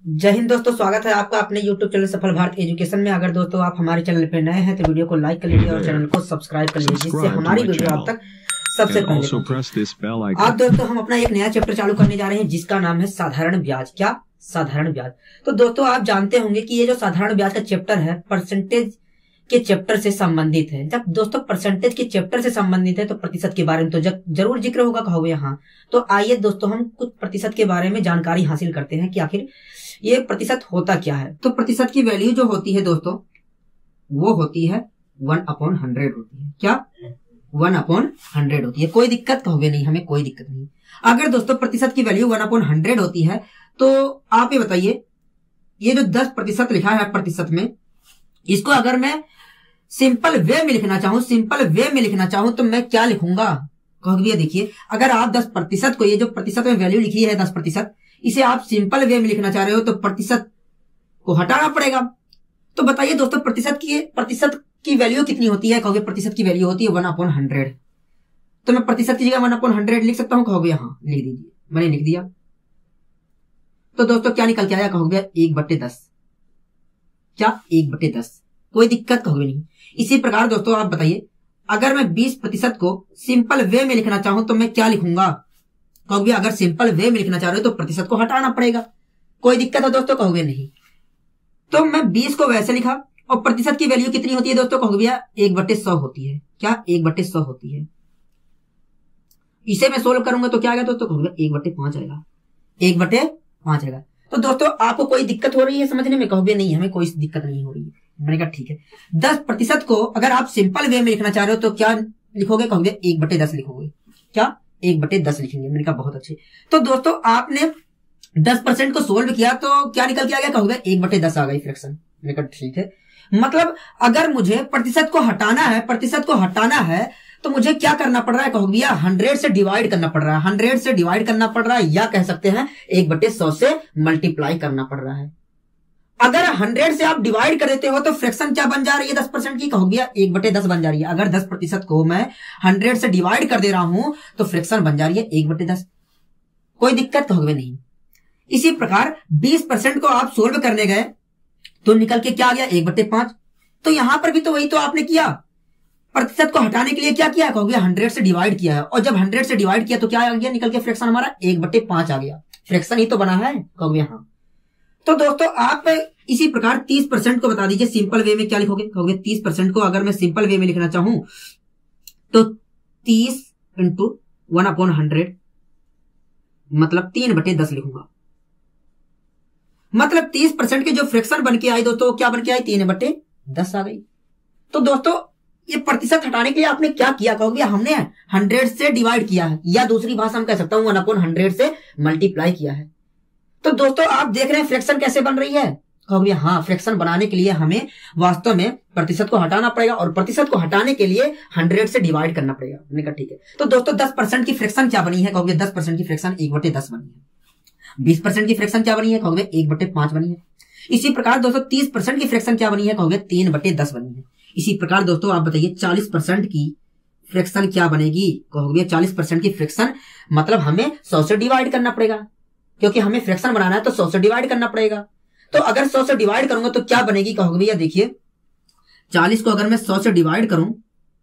जय हिंद दोस्तों, स्वागत है आपका अपने YouTube चैनल सफल भारत एजुकेशन में। अगर दोस्तों आप हमारे चैनल पे नए हैं तो वीडियो को लाइक कर लीजिए और चैनल को सब्सक्राइब कर लीजिए, जिससे हमारी वीडियो आप तक सबसे पहले। आज दोस्तों हम अपना एक नया चैप्टर चालू करने जा रहे हैं जिसका नाम है साधारण ब्याज। क्या? साधारण ब्याज। तो दोस्तों आप जानते होंगे कि ये जो साधारण ब्याज का चैप्टर है परसेंटेज के चैप्टर से संबंधित है। जब दोस्तों परसेंटेज के चैप्टर से संबंधित है तो प्रतिशत के बारे में तो जरूर जिक्र होगा, कहोगे हाँ। तो आइए दोस्तों हम कुछ प्रतिशत के बारे में जानकारी हासिल करते हैं कि आखिर ये प्रतिशत होता क्या है। तो प्रतिशत की वैल्यू जो होती है दोस्तों वो होती है 1/100 होती है। क्या? 1/100 होती है। कोई दिक्कत? कहोगे नहीं, हमें कोई दिक्कत नहीं। अगर दोस्तों प्रतिशत की वैल्यू 1/100 होती है तो आप ये बताइए, ये जो 10% लिखा है प्रतिशत में, इसको अगर मैं सिंपल वे में लिखना चाहूं तो मैं क्या लिखूंगा? कहोगे देखिए, अगर आप 10% को, ये जो प्रतिशत में वैल्यू लिखी है 10%, इसे आप सिंपल वे में लिखना चाह रहे हो तो प्रतिशत को हटाना पड़ेगा। तो बताइए दोस्तों प्रतिशत की वैल्यू कितनी होती है? कहोगे प्रतिशत की वैल्यू होती है 1/100। तो मैं प्रतिशत की जगह 1/100 लिख सकता हूं? कहोगे हाँ, लिख दीजिए। मैंने लिख दिया। तो दोस्तों क्या निकल के आया? कहोगे 1/10। क्या? 1/10। कोई दिक्कत? कहोगे नहीं। इसी प्रकार दोस्तों आप बताइए, अगर मैं 20% को सिंपल वे में लिखना चाहूं तो मैं क्या लिखूंगा? कहोगे अगर सिंपल वे में लिखना चाह रहे हो तो प्रतिशत को हटाना पड़ेगा। कोई दिक्कत है दोस्तों? कहोगे नहीं। तो मैं 20 को वैसे लिखा और प्रतिशत की वैल्यू कितनी होती है दोस्तों? कहोगे भैया 1/100 होती है। क्या? 1/100 होती है। इसे मैं सोल्व करूंगा तो क्या आएगा दोस्तों? कहोगे 1/5 आएगा। 1/5 आएगा। तो दोस्तों आपको कोई दिक्कत हो रही है समझने में? कहोगे नहीं, हमें कोई दिक्कत नहीं हो रही है। मैंने कहा ठीक है। 10% को अगर आप सिंपल वे में लिखना चाह रहे हो तो क्या लिखोगे? कहोगे 1/10 लिखोगे। क्या? 1/10 लिखेंगे। मैंने कहा बहुत अच्छे। तो दोस्तों आपने 10% को सोल्व किया तो क्या निकल के आ गया? कहोगे 1/10 आ गई फ्रैक्शन। मैंने कहा ठीक है। मतलब अगर मुझे प्रतिशत को हटाना है तो मुझे क्या करना पड़ रहा है? कहोगे भैया 100 से डिवाइड करना पड़ रहा है। 100 से डिवाइड करना पड़ रहा है, या कह सकते हैं 1/100 से मल्टीप्लाई करना पड़ रहा है। अगर 100 से आप डिवाइड कर देते हो तो फ्रैक्शन क्या बन जा रही है 10% की? कहोगे 1/10 बन जा रही है। अगर 10% को मैं 100 से डिवाइड कर दे रहा हूं तो फ्रैक्शन बन जा रही है 1/10। कोई दिक्कत? कहोगे नहीं। इसी प्रकार 20% को आप सोल्व करने गए तो निकल के क्या आ गया? 1/5। तो यहां पर भी तो वही तो आपने किया, प्रतिशत को हटाने के लिए क्या किया? कहोगे 100 से डिवाइड किया है, और जब 100 से डिवाइड किया तो क्या आ गया निकल के? फ्रैक्शन हमारा 1/5 आ गया। फ्रैक्शन ही तो बना है। कहोगे हाँ। तो दोस्तों आप इसी प्रकार 30% को बता दीजिए सिंपल वे में क्या लिखोगे? कहोगे 30% को अगर मैं सिंपल वे में लिखना चाहूं तो 30 × 1/100 मतलब 3/10 लिखूंगा। मतलब 30% की जो फ्रैक्शन बन के आई दोस्तों, क्या बन के आई? 3/10 आ गई। तो दोस्तों ये प्रतिशत हटाने के लिए आपने क्या किया? कहोगे हमने 100 से डिवाइड किया है, या दूसरी भाषा में कह सकता हूं 1/100 से मल्टीप्लाई किया है। तो दोस्तों आप देख रहे हैं फ्रैक्शन कैसे बन रही है? कहोगे हाँ, फ्रैक्शन बनाने के लिए हमें वास्तव में प्रतिशत को हटाना पड़ेगा, और प्रतिशत को हटाने के लिए 100 से डिवाइड करना पड़ेगा। मैंने कहा ठीक है। तो दोस्तों 10% की फ्रैक्शन क्या बनी है? कहोगे 10% की फ्रैक्शन 1/10 बनी है। 20% की फ्रैक्शन क्या बनी है? कहोगे 1/5 बनी है। इसी प्रकार दोस्तों 30% की फ्रैक्शन क्या बनी है? कहोगे 3/10 बनी है। इसी प्रकार दोस्तों आप बताइए 40% की फ्रैक्शन क्या बनेगी? कहोगे 40% की फ्रैक्शन मतलब हमें 100 से डिवाइड करना पड़ेगा, क्योंकि हमें फ्रैक्शन बनाना है तो 100 से डिवाइड करना पड़ेगा। तो अगर 100 से डिवाइड करूंगा तो क्या बनेगी? कहोगे भैया देखिए 40 को अगर मैं 100 से डिवाइड करूं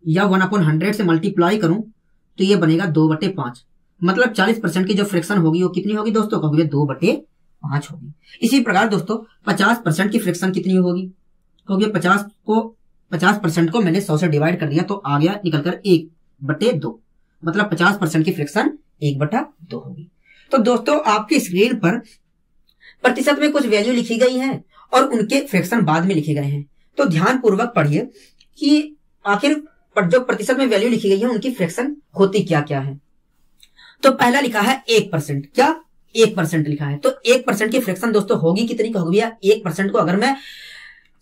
या 1/100 से मल्टीप्लाई करूं तो ये बनेगा 2/5। मतलब 40% की जो फ्रैक्शन होगी वो कितनी होगी दोस्तों? कहोगे 2/5 होगी। इसी प्रकार दोस्तों 50% की फ्रैक्शन कितनी होगी? कहोगे 50% को मैंने 100 से डिवाइड कर दिया तो आ गया निकलकर 1/2। मतलब 50% की फ्रैक्शन 1/2 होगी। तो दोस्तों आपकी स्क्रीन पर प्रतिशत में कुछ वैल्यू लिखी गई है और उनके फ्रैक्शन बाद में लिखे गए हैं। तो ध्यान पूर्वक पढ़िए कि आखिर जो प्रतिशत में वैल्यू लिखी गई है उनकी फ्रैक्शन होती क्या क्या है। तो पहला लिखा है 1%। क्या? 1% लिखा है। तो 1% की फ्रैक्शन दोस्तों होगी कितनी? कहोगे भैया 1% को अगर मैं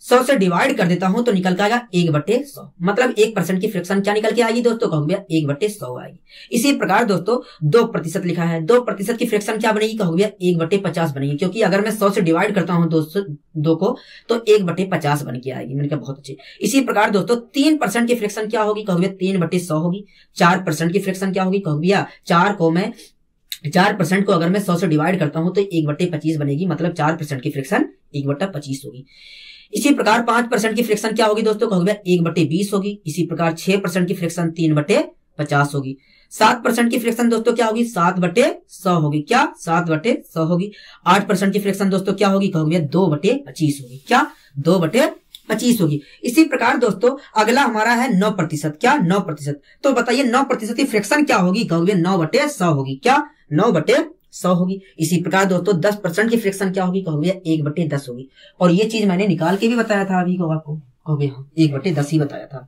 100 से डिवाइड कर देता हूं तो निकल के आएगा 1/100। मतलब 1% की फ्रैक्शन क्या निकल के आएगी दोस्तों? कहोगे 1/100 आएगी। इसी प्रकार दोस्तों 2% लिखा है। 2% की फ्रैक्शन क्या बनेगी? कहोगे 1/50 बनेगी, क्योंकि अगर मैं 100 से डिवाइड करता हूं 2 को तो 1/50 बन के आएगी। मैंने कहा बहुत अच्छी। इसी प्रकार दोस्तों 3% की फ्रैक्शन क्या होगी? कहोगे 3/100 होगी। 4% की फ्रैक्शन क्या होगी? कहोगे 4 को मैं 4% को अगर मैं 100 से डिवाइड करता हूं तो 1/25 बनेगी, मतलब 4% की फ्रिक्शन 1/25 होगी। इसी प्रकार 5% की फ्रिक्शन क्या होगी दोस्तों, कहोगे 1/20 होगी। इसी प्रकार 6% की फ्रिक्शन 3/50 होगी। 7% की फ्रिक्शन दोस्तों क्या होगी, 7/100 होगी। क्या 7/100 होगी। 8% की फ्रिक्शन दोस्तों क्या होगी, कहोगे 2/25 होगी। क्या 2/25 होगी। इसी प्रकार दोस्तों अगला हमारा है 9%। क्या 9%। तो बताइए 9% की फ्रिक्शन क्या होगी, कहोगे 9/100 होगी। क्या 9/100 होगी। इसी प्रकार दोस्तों 10% की फ्रिक्शन क्या होगी, कहोगे 1/10 होगी। और ये चीज मैंने निकाल के भी बताया था अभी को आपको, कहोगे हाँ 1/10 ही बताया था।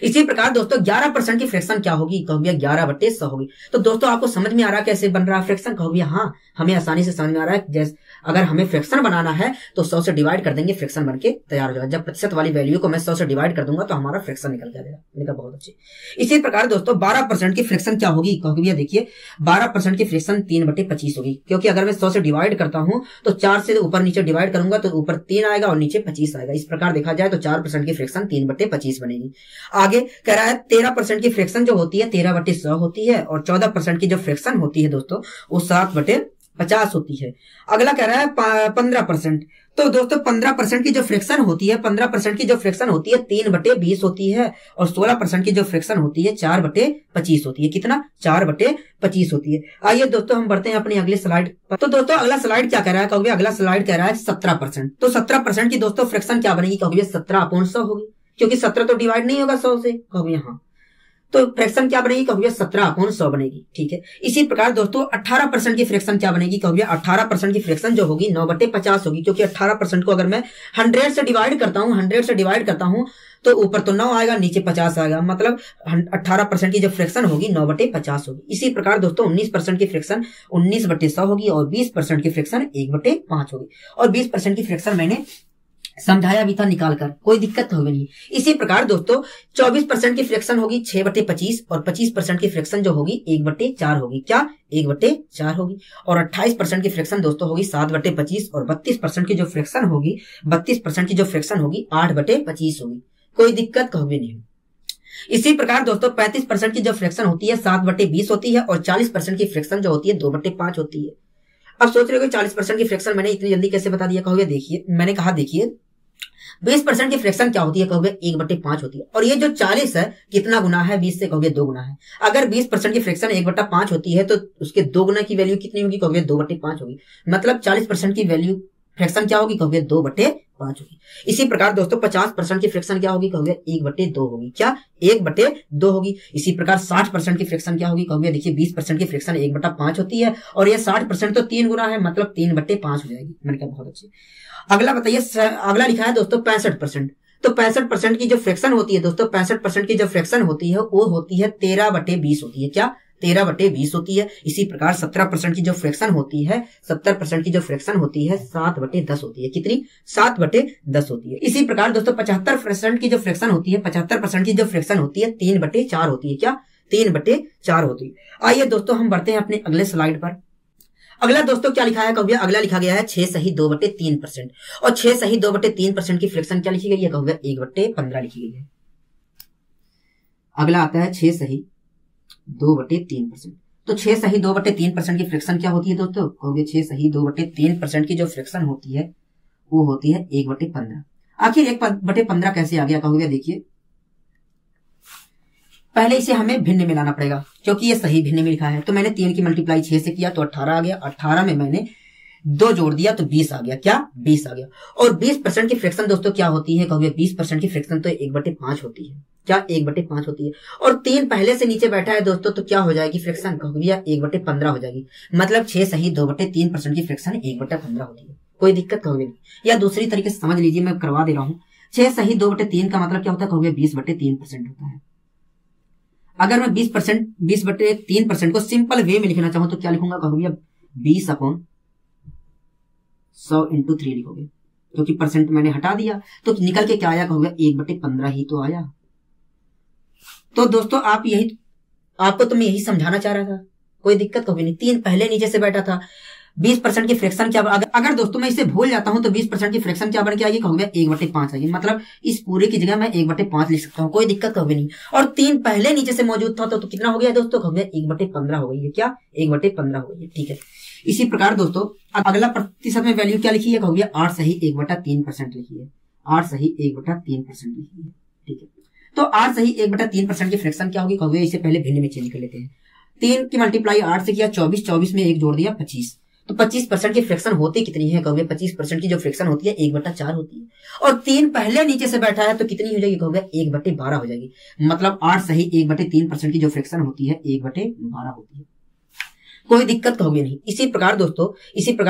इसी प्रकार दोस्तों 11% की फ्रिक्शन क्या होगी, कहोगे 11/100 होगी। तो दोस्तों आपको समझ में आ रहा है कैसे बन रहा है फ्रिक्शन, कहोगे हाँ हमें आसानी से समझ में आ रहा है। जैसे अगर हमें फ्रिक्शन बनाना है तो 100 से डिवाइड कर देंगे, फ्रिक्शन बनके तैयार हो जाएगा। जब प्रतिशत वाली वैल्यू को मैं 100 से डिवाइड कर दूंगा तो हमारा फ्रिक्शन निकल के आ जाएगा। मैंने कहा बहुत अच्छे। इसी प्रकार दोस्तों 12% की फ्रिक्शन क्या होगी, कहोगे देखिए 12% की फ्रिक्शन 3/25 होगी। क्योंकि अगर मैं 100 से डिवाइड करता हूं तो 4 से ऊपर नीचे डिवाइड करूंगा तो ऊपर 3 आएगा और नीचे 25 आएगा। इस प्रकार देखा जाए तो 4% की फ्रिक्शन 3/25 बनेगी। आगे कह रहा है 13% की फ्रिक्शन जो होती है 13/100 होती है। और 14% की जो फ्रिक्शन होती है दोस्तों वो 7/50 होती है। अगला कह रहा है 15%। तो दोस्तों 15% की जो फ्रिक्शन होती है 15% की जो फ्रिक्शन होती है 3/20 होती है। और 16% की जो फ्रिक्शन होती है 4/25 होती है। कितना 4/25 होती है। आइए दोस्तों हम बढ़ते हैं अपनी अगली स्लाइड पर। तो दोस्तों अगला स्लाइड क्या कह रहा है, कहोगे अगला स्लाइड कह रहा है 17%। तो 17% की दोस्तों फ्रिक्शन क्या बनेगी, कहोगे 17/100 होगी। क्योंकि 17 तो डिवाइड नहीं होगा 100 से, कहोगे यहाँ तो फ्रैक्शन क्या बनेगी, कहोगे 17/100 बनेगी। ठीक है। इसी प्रकार दोस्तों 18% की फ्रैक्शन क्या बनेगी, कहोगे 18% की फ्रैक्शन जो होगी 9/50 होगी। क्योंकि 18% को अगर मैं 100 से डिवाइड करता हूं 100 से डिवाइड करता हूं तो ऊपर तो 9 आएगा नीचे 50 आएगा, मतलब 18% की जो फ्रैक्शन होगी 9/50 होगी। इसी प्रकार दोस्तों 19% की फ्रैक्शन 19/100 होगी। और 20% की फ्रैक्शन 1/5 होगी। और 20% की फ्रैक्शन मैंने समझाया भी था निकाल कर, कोई दिक्कत होगी नहीं। इसी प्रकार दोस्तों 24% की फ्रैक्शन होगी 6/25। और 25% की फ्रैक्शन जो होगी 1/4 होगी। क्या 1/4 होगी। और 28% की फ्रैक्शन दोस्तों होगी 7/25। और 32% की जो फ्रैक्शन होगी 32% की जो फ्रैक्शन होगी 8/25 होगी। कोई दिक्कत कहोगे नहीं। इसी प्रकार दोस्तों 35% की जो फ्रैक्शन होती है 7/20 होती है। और 40% की फ्रैक्शन जो होती है 2/5 होती है। अब सोच रहे हो 40% की फ्रैक्शन मैंने इतनी जल्दी कैसे बता दिया, कहोगे देखिए मैंने कहा देखिए 20% की फ्रैक्शन क्या होती है, कहोगे 1/5 होती है। और ये जो 40 है कितना गुना है 20 से, कहोगे 2 गुना है। अगर 20% की फ्रैक्शन 1/5 होती है तो उसके 2 गुना की वैल्यू कितनी होगी, कहोगे 2/5 होगी। मतलब 40% की वैल्यू फ्रैक्शन क्या होगी, कहोगे 2/5 होगी। इसी प्रकार दोस्तों 50% की फ्रैक्शन क्या होगी, कहोगे 1/2 होगी। क्या 1/2 होगी। इसी प्रकार 60% की फ्रैक्शन क्या होगी, कहोगे देखिए 20% की फ्रैक्शन 1/5 होती है। और ये 60% तो 3 गुना है, मतलब 3/5 हो जाएगी। मैंने कहा बहुत अच्छी। अगला बताइए, अगला लिखा है दोस्तों 65%। तो 65% की जो फ्रैक्शन होती है दोस्तों 65% की जो फ्रैक्शन होती है वो होती है 13/20 होती है। क्या 13/20 होती है। इसी प्रकार 17% की जो फ्रैक्शन होती है 70% की जो फ्रैक्शन होती है 7/10 होती है। कितनी 7/10 होती है। इसी प्रकार दोस्तों 75% की जो फ्रैक्शन होती है 75% की जो फ्रैक्शन होती है 3/4 होती है। क्या 3/4 होती है। आइए दोस्तों हम बढ़ते हैं अपने अगले स्लाइड पर। अगला दोस्तों क्या लिखा है, कहोगे अगला लिखा गया है 6 सही 2/3%। और 6 सही 2/3% की फ्रैक्शन क्या लिखी गई है, कहोगे 1/15 लिखी गई है। अगला आता है 6 सही 2/3%। तो 6 सही 2/3% की फ्रैक्शन क्या होती है दोस्तों, कहोगे 6 सही 2/3% की जो फ्रैक्शन होती है वो होती है 1/15। आखिर 1/15 कैसे आ गया, कहोगे देखिए पहले इसे हमें भिन्न में लाना पड़ेगा क्योंकि ये सही भिन्न में लिखा है। तो मैंने 3 की मल्टीप्लाई 6 से किया तो 18 आ गया। 18 में मैंने 2 जोड़ दिया तो 20 आ गया। क्या 20 आ गया। और 20% की फ्रैक्शन दोस्तों क्या होती है, कहोगे 20% की फ्रैक्शन तो 1/5 होती है। क्या 1/5 होती है। और 3 पहले से नीचे बैठा है दोस्तों तो क्या हो जाएगी फ्रैक्शन, कहोगे 1/15 हो जाएगी। मतलब 6 सही 2/3% की फ्रैक्शन 1/15 होती है। कोई दिक्कत कहोगे नहीं। या दूसरी तरीके से समझ लीजिए, मैं करवा दे रहा हूँ। 6 सही 2/3 का मतलब क्या होता है, कहोगे 20/3% होता है। अगर मैं 20/3% को सिंपल वे में लिखना चाहूं तो क्या लिखूंगा, कहोगे 20/100 × 3 लिखोगे क्योंकि परसेंट मैंने हटा दिया तो निकल के क्या आया, कहोगे 1/15 ही तो आया। तो दोस्तों आपको तो मैं यही समझाना चाह रहा था, कोई दिक्कत कहोगे नहीं। 3 पहले नीचे से बैठा था 20% की फ्रैक्शन क्या, अगर दोस्तों मैं इसे भूल जाता हूं तो 20% की फ्रैक्शन क्या बन के आएगी, कहोगे 1/5 आएगी। मतलब इस पूरे की जगह मैं 1/5 लिख सकता हूँ, कोई दिक्कत कहोगे नहीं। और 3 पहले नीचे से मौजूद था तो कितना हो गया दोस्तों, कहोगे 1/15 हो गई है। क्या 1/15 हो गई है, ठीक है। इसी प्रकार दोस्तों अगला प्रतिशत में वैल्यू क्या लिखी है, कहोगे 8 सही 1/3% लिखी है। 8 सही 1/3% लिखी है, ठीक है। तो 8 सही 1/3% की फ्रैक्शन क्या होगी, कहोगे इसे पहले भिन्न में चेंज कर लेते हैं। 3 की मल्टीप्लाई 8 से किया 24, 24 में 1 जोड़ दिया 25। तो 25% की फ्रैक्शन होती कितनी है, कहोगे 25% की जो फ्रैक्शन होती है 1/4 होती है। और 3 पहले नीचे से बैठा है तो कितनी हो जाएगी, कहोगे 1/12 हो जाएगी। मतलब 8 सही 1/3% की जो फ्रैक्शन होती है 1/12 होती है, कोई दिक्कत कहोगे नहीं। इसी प्रकार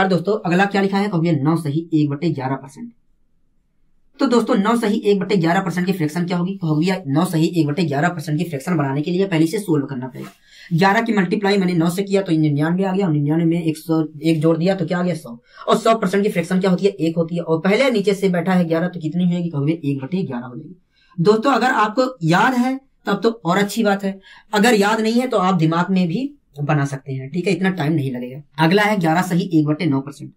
दोस्तों अगला क्या लिखा है, कहोगे 9 सही 1/11%। तो दोस्तों 9 सही 1/11% की फ्रैक्शन क्या होगी, कहोगे 9 सही 1/11% की फ्रैक्शन बनाने के लिए पहले से सोल्व करना पड़ेगा। 11 की मल्टीप्लाई मैंने 9 से किया तो 99 आ गया, और 99 में 101 जोड़ दिया तो क्या आ गया 100। और 100% की फ्रैक्शन क्या होती है, 1 होती है। और पहले नीचे से बैठा है 11 तो कितनी होगी, कहोगे 1/11 हो जाएगी। दोस्तों अगर आपको याद है तब तो और अच्छी बात है, अगर याद नहीं है तो आप दिमाग में भी बना सकते हैं, ठीक है, इतना टाइम नहीं लगेगा। अगला है 11 सही 1/9%।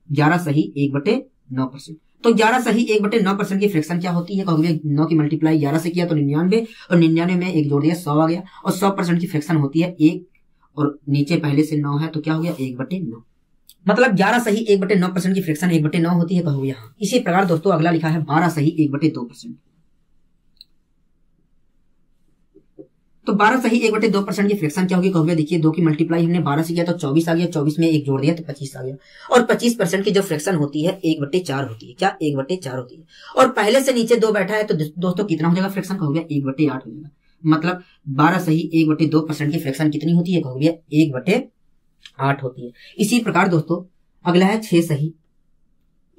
11 सही 1/9%। तो 11 सही 1/9% की फ्रैक्शन क्या होती है, कहोगे 9 की मल्टीप्लाई 11 से किया तो 99, और 99 में 1 जोड़ दिया 100 आ गया। और 100% की फ्रैक्शन होती है 1, और नीचे पहले से 9 है तो क्या हो गया 1/9। मतलब 11 सही 1/9% की फ्रैक्शन 1/9 होती है, कहोगे यहाँ। इसी प्रकार दोस्तों अगला लिखा है 12 सही 1/2%। तो 12 सही 1/2% की फ्रैक्शन क्या होगी, कहोगे देखिए 2 की मल्टीप्लाई हमने 12 से किया तो 24 आ गया, 24 में 1 जोड़ दिया तो 25 आ गया। और 25% की जो फ्रैक्शन होती है 1/4 होती है। क्या 1/4 होती है। और पहले से नीचे 2 बैठा है तो दोस्तों कितना हो जाएगा फ्रैक्शन, कहोगे 1/8 हो जाएगा। मतलब 12 सही 1/2% की फ्रैक्शन कितनी होती है, कहोगे 1/8 होती है। इसी प्रकार दोस्तों अगला है 6 सही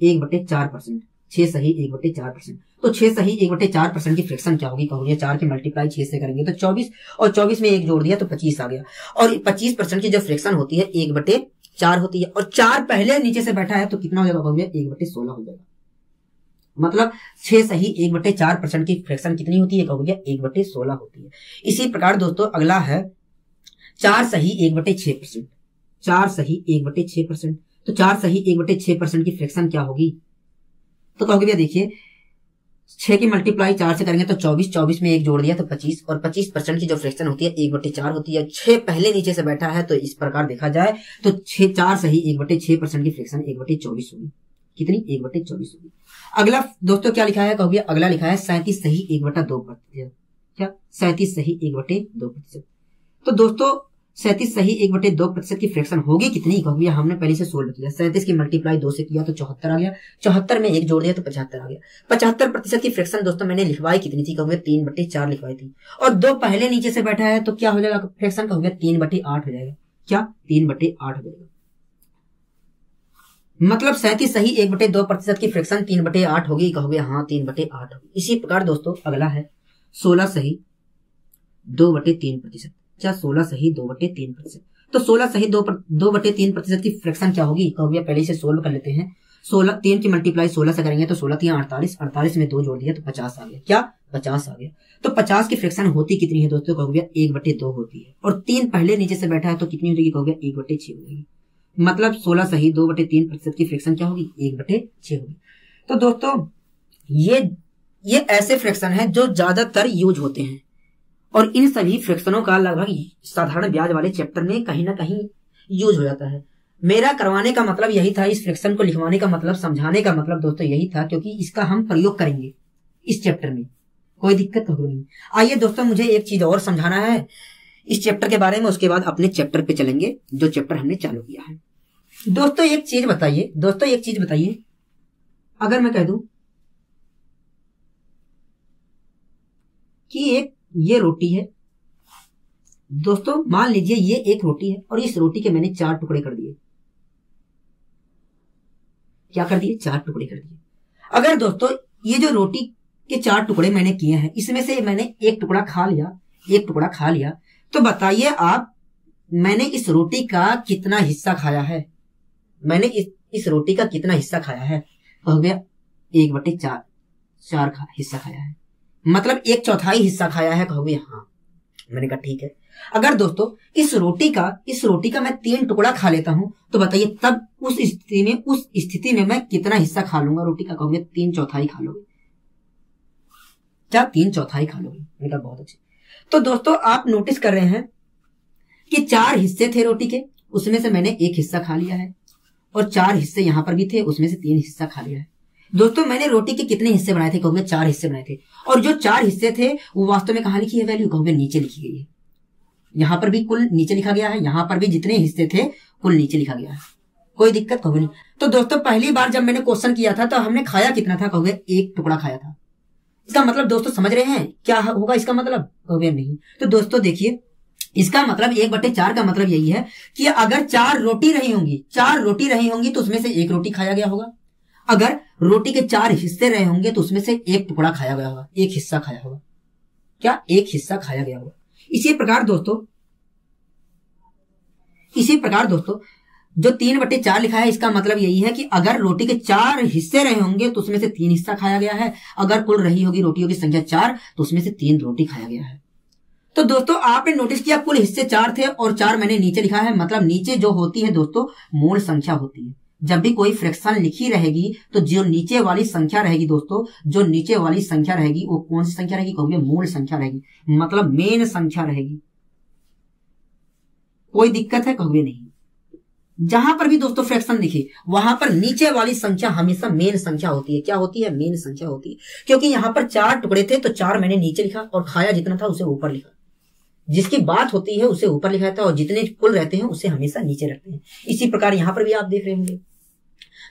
1/4%। 6 सही 1/4%। तो 6 सही 1/4% की फ्रैक्शन क्या होगी, कहोगे 4 की मल्टीप्लाई 6 से करेंगे तो 24, और 24 में 1 जोड़ दिया तो 25 आ गया। और 25% की जो फ्रैक्शन होती है 1/4 होती है। और 4 पहले नीचे से बैठा है तो कितना हो जाएगा, कहोगे 1/16 हो जाएगा। मतलब 6 सही 1/4% की फ्रैक्शन कितनी होती है, कहोगे 1/16 होती है। इसी प्रकार दोस्तों अगला है 4 सही 1/6%। 4 सही 1/6%। तो 4 सही 1/6% की फ्रैक्शन क्या होगी, तो कहोगे भैया देखिए 6 की मल्टीप्लाई 4 से करेंगे तो 24, 24 में 1 जोड़ दिया तो 25, और 25% की जो फ्रैक्शन होती है 1/4 होती है। 6 पहले नीचे से बैठा है तो इस प्रकार देखा जाए तो 4 सही 1/6% की फ्रैक्शन 1/24 होगी। कितनी 1/24 होगी। अगला दोस्तों क्या लिखा है, कहोगे अगला लिखा है 37 सही 1/2%। क्या 37 सही 1/2%। तो दोस्तों 37 सही 1/2% की फ्रैक्शन होगी कितनी, कहोगे हमने पहले से सोल्व किया। 37 की मल्टीप्लाई 2 से किया तो 74 आ गया, 74 में 1 जोड़ दिया तो 75 आ गया। 75% की फ्रैक्शन दोस्तों मैंने लिखवाई कितनी थी, कहोगे 3/4 लिखवाई थी। और 2 पहले नीचे से बैठा है तो क्या हो जाएगा फ्रैक्शन, कहोगे 3/8 हो जाएगा। क्या 3/8 हो जाएगा। मतलब 37 सही 1/2% की फ्रैक्शन 3/8 होगी, कहोगे हाँ 3/8 होगी। इसी प्रकार दोस्तों अगला है 16 सही 2/3%। क्या 16 सही 2/3%। तो 16 सही 2/3% की फ्रैक्शन क्या होगी, कहोगे पहले से सोल्व कर लेते हैं। 16 3 की मल्टीप्लाई 16 से करेंगे तो 16 3 48, 48 में 2 जोड़ दिया तो 50 आ गया। क्या 50 आ गया। तो 50 की फ्रैक्शन होती कितनी है दोस्तों, कहोगे 1/2 होती है। और 3 पहले नीचे से बैठा है तो कितनी हो जाएगी, कहोगे 1/6 हो जाएगी। मतलब 16 सही 2/3% की फ्रैक्शन क्या होगी, 1/6 होगी। तो दोस्तों ये ऐसे फ्रैक्शन है जो ज्यादातर यूज होते हैं, और इन सभी फ्रैक्शनों का लगभग साधारण ब्याज वाले चैप्टर में कहीं ना कहीं यूज हो जाता है। मेरा करवाने का मतलब यही था, इस फ्रैक्शन को लिखवाने का मतलब, समझाने का मतलब दोस्तों यही था, क्योंकि इसका हम प्रयोग करेंगे इस चैप्टर में, कोई दिक्कत तो नहीं। आइए दोस्तों मुझे एक चीज और समझाना है इस चैप्टर के बारे में, उसके बाद अपने चैप्टर पे चलेंगे जो चैप्टर हमने चालू किया है। दोस्तों एक चीज बताइए, अगर मैं कह दूं कि एक ये रोटी है दोस्तों, मान लीजिए ये एक रोटी है और इस रोटी के मैंने 4 टुकड़े कर दिए। क्या कर दिए, 4 टुकड़े कर दिए। अगर दोस्तों ये जो रोटी के 4 टुकड़े मैंने किए हैं, इसमें से मैंने एक टुकड़ा खा लिया, तो बताइए आप मैंने इस रोटी का कितना हिस्सा खाया है, मैंने इस रोटी का कितना हिस्सा खाया है, हो गया 1/4 हिस्सा खाया है। मतलब 1/4 हिस्सा खाया है, कहोगे हाँ। मैंने कहा ठीक है। अगर दोस्तों इस रोटी का मैं 3 टुकड़ा खा लेता हूं तो बताइए तब उस स्थिति में मैं कितना हिस्सा खा लूंगा रोटी का? कहोगे 3/4 खा लोगे। क्या 3/4 खा लोगे? मैंने कहा बहुत अच्छे। तो दोस्तों आप नोटिस कर रहे हैं कि 4 हिस्से थे रोटी के, उसमें से मैंने 1 हिस्सा खा लिया है, और 4 हिस्से यहां पर भी थे, उसमें से 3 हिस्सा खा लिया है। दोस्तों मैंने रोटी के कितने हिस्से बनाए थे? कहोगे 4 हिस्से बनाए थे। और जो 4 हिस्से थे वो वास्तव में कहां लिखी है वैल्यू? कहोगे नीचे लिखी गई है। यहां पर भी कुल नीचे लिखा गया है, यहां पर भी जितने हिस्से थे कुल नीचे लिखा गया है। कोई दिक्कत? कहोगे नहीं। तो दोस्तों पहली बार जब मैंने क्वेश्चन किया था तो हमने खाया कितना था? कहोगे 1 टुकड़ा खाया था। इसका मतलब दोस्तों समझ रहे हैं क्या होगा इसका मतलब? कहोगे नहीं। तो दोस्तों देखिए, इसका मतलब 1/4 का मतलब यही है कि अगर 4 रोटी रही होंगी तो उसमें से 1 रोटी खाया गया होगा। अगर रोटी के 4 हिस्से रहे होंगे तो उसमें से 1 टुकड़ा खाया गया होगा, 1 हिस्सा खाया होगा। क्या? 1 हिस्सा खाया गया होगा। इसी प्रकार दोस्तों जो 3/4 लिखा है इसका मतलब यही है कि अगर रोटी के 4 हिस्से रहे होंगे तो उसमें से 3 हिस्सा खाया गया है। अगर कुल रही होगी रोटियों की संख्या 4 तो उसमें से 3 रोटी खाया गया है। तो दोस्तों आपने नोटिस किया कुल हिस्से 4 थे और 4 मैंने नीचे लिखा है, मतलब नीचे जो होती है दोस्तों मूल संख्या होती है। जब भी कोई फ्रैक्शन लिखी रहेगी तो जो नीचे वाली संख्या रहेगी दोस्तों, जो नीचे वाली संख्या रहेगी वो कौन सी संख्या रहेगी? कहोगे मूल संख्या रहेगी, मतलब मेन संख्या रहेगी। कोई दिक्कत है? कहोगे नहीं। जहां पर भी दोस्तों फ्रैक्शन लिखे वहां पर नीचे वाली संख्या हमेशा मेन संख्या होती है। क्या होती है? मेन संख्या होती है। क्योंकि यहां पर 4 टुकड़े थे तो 4 मैंने नीचे लिखा और खाया जितना था उसे ऊपर लिखा। जिसकी बात होती है उसे ऊपर लिखा जाता है और जितने कुल रहते हैं उसे हमेशा नीचे रखते हैं। इसी प्रकार यहां पर भी आप देख रहे होंगे।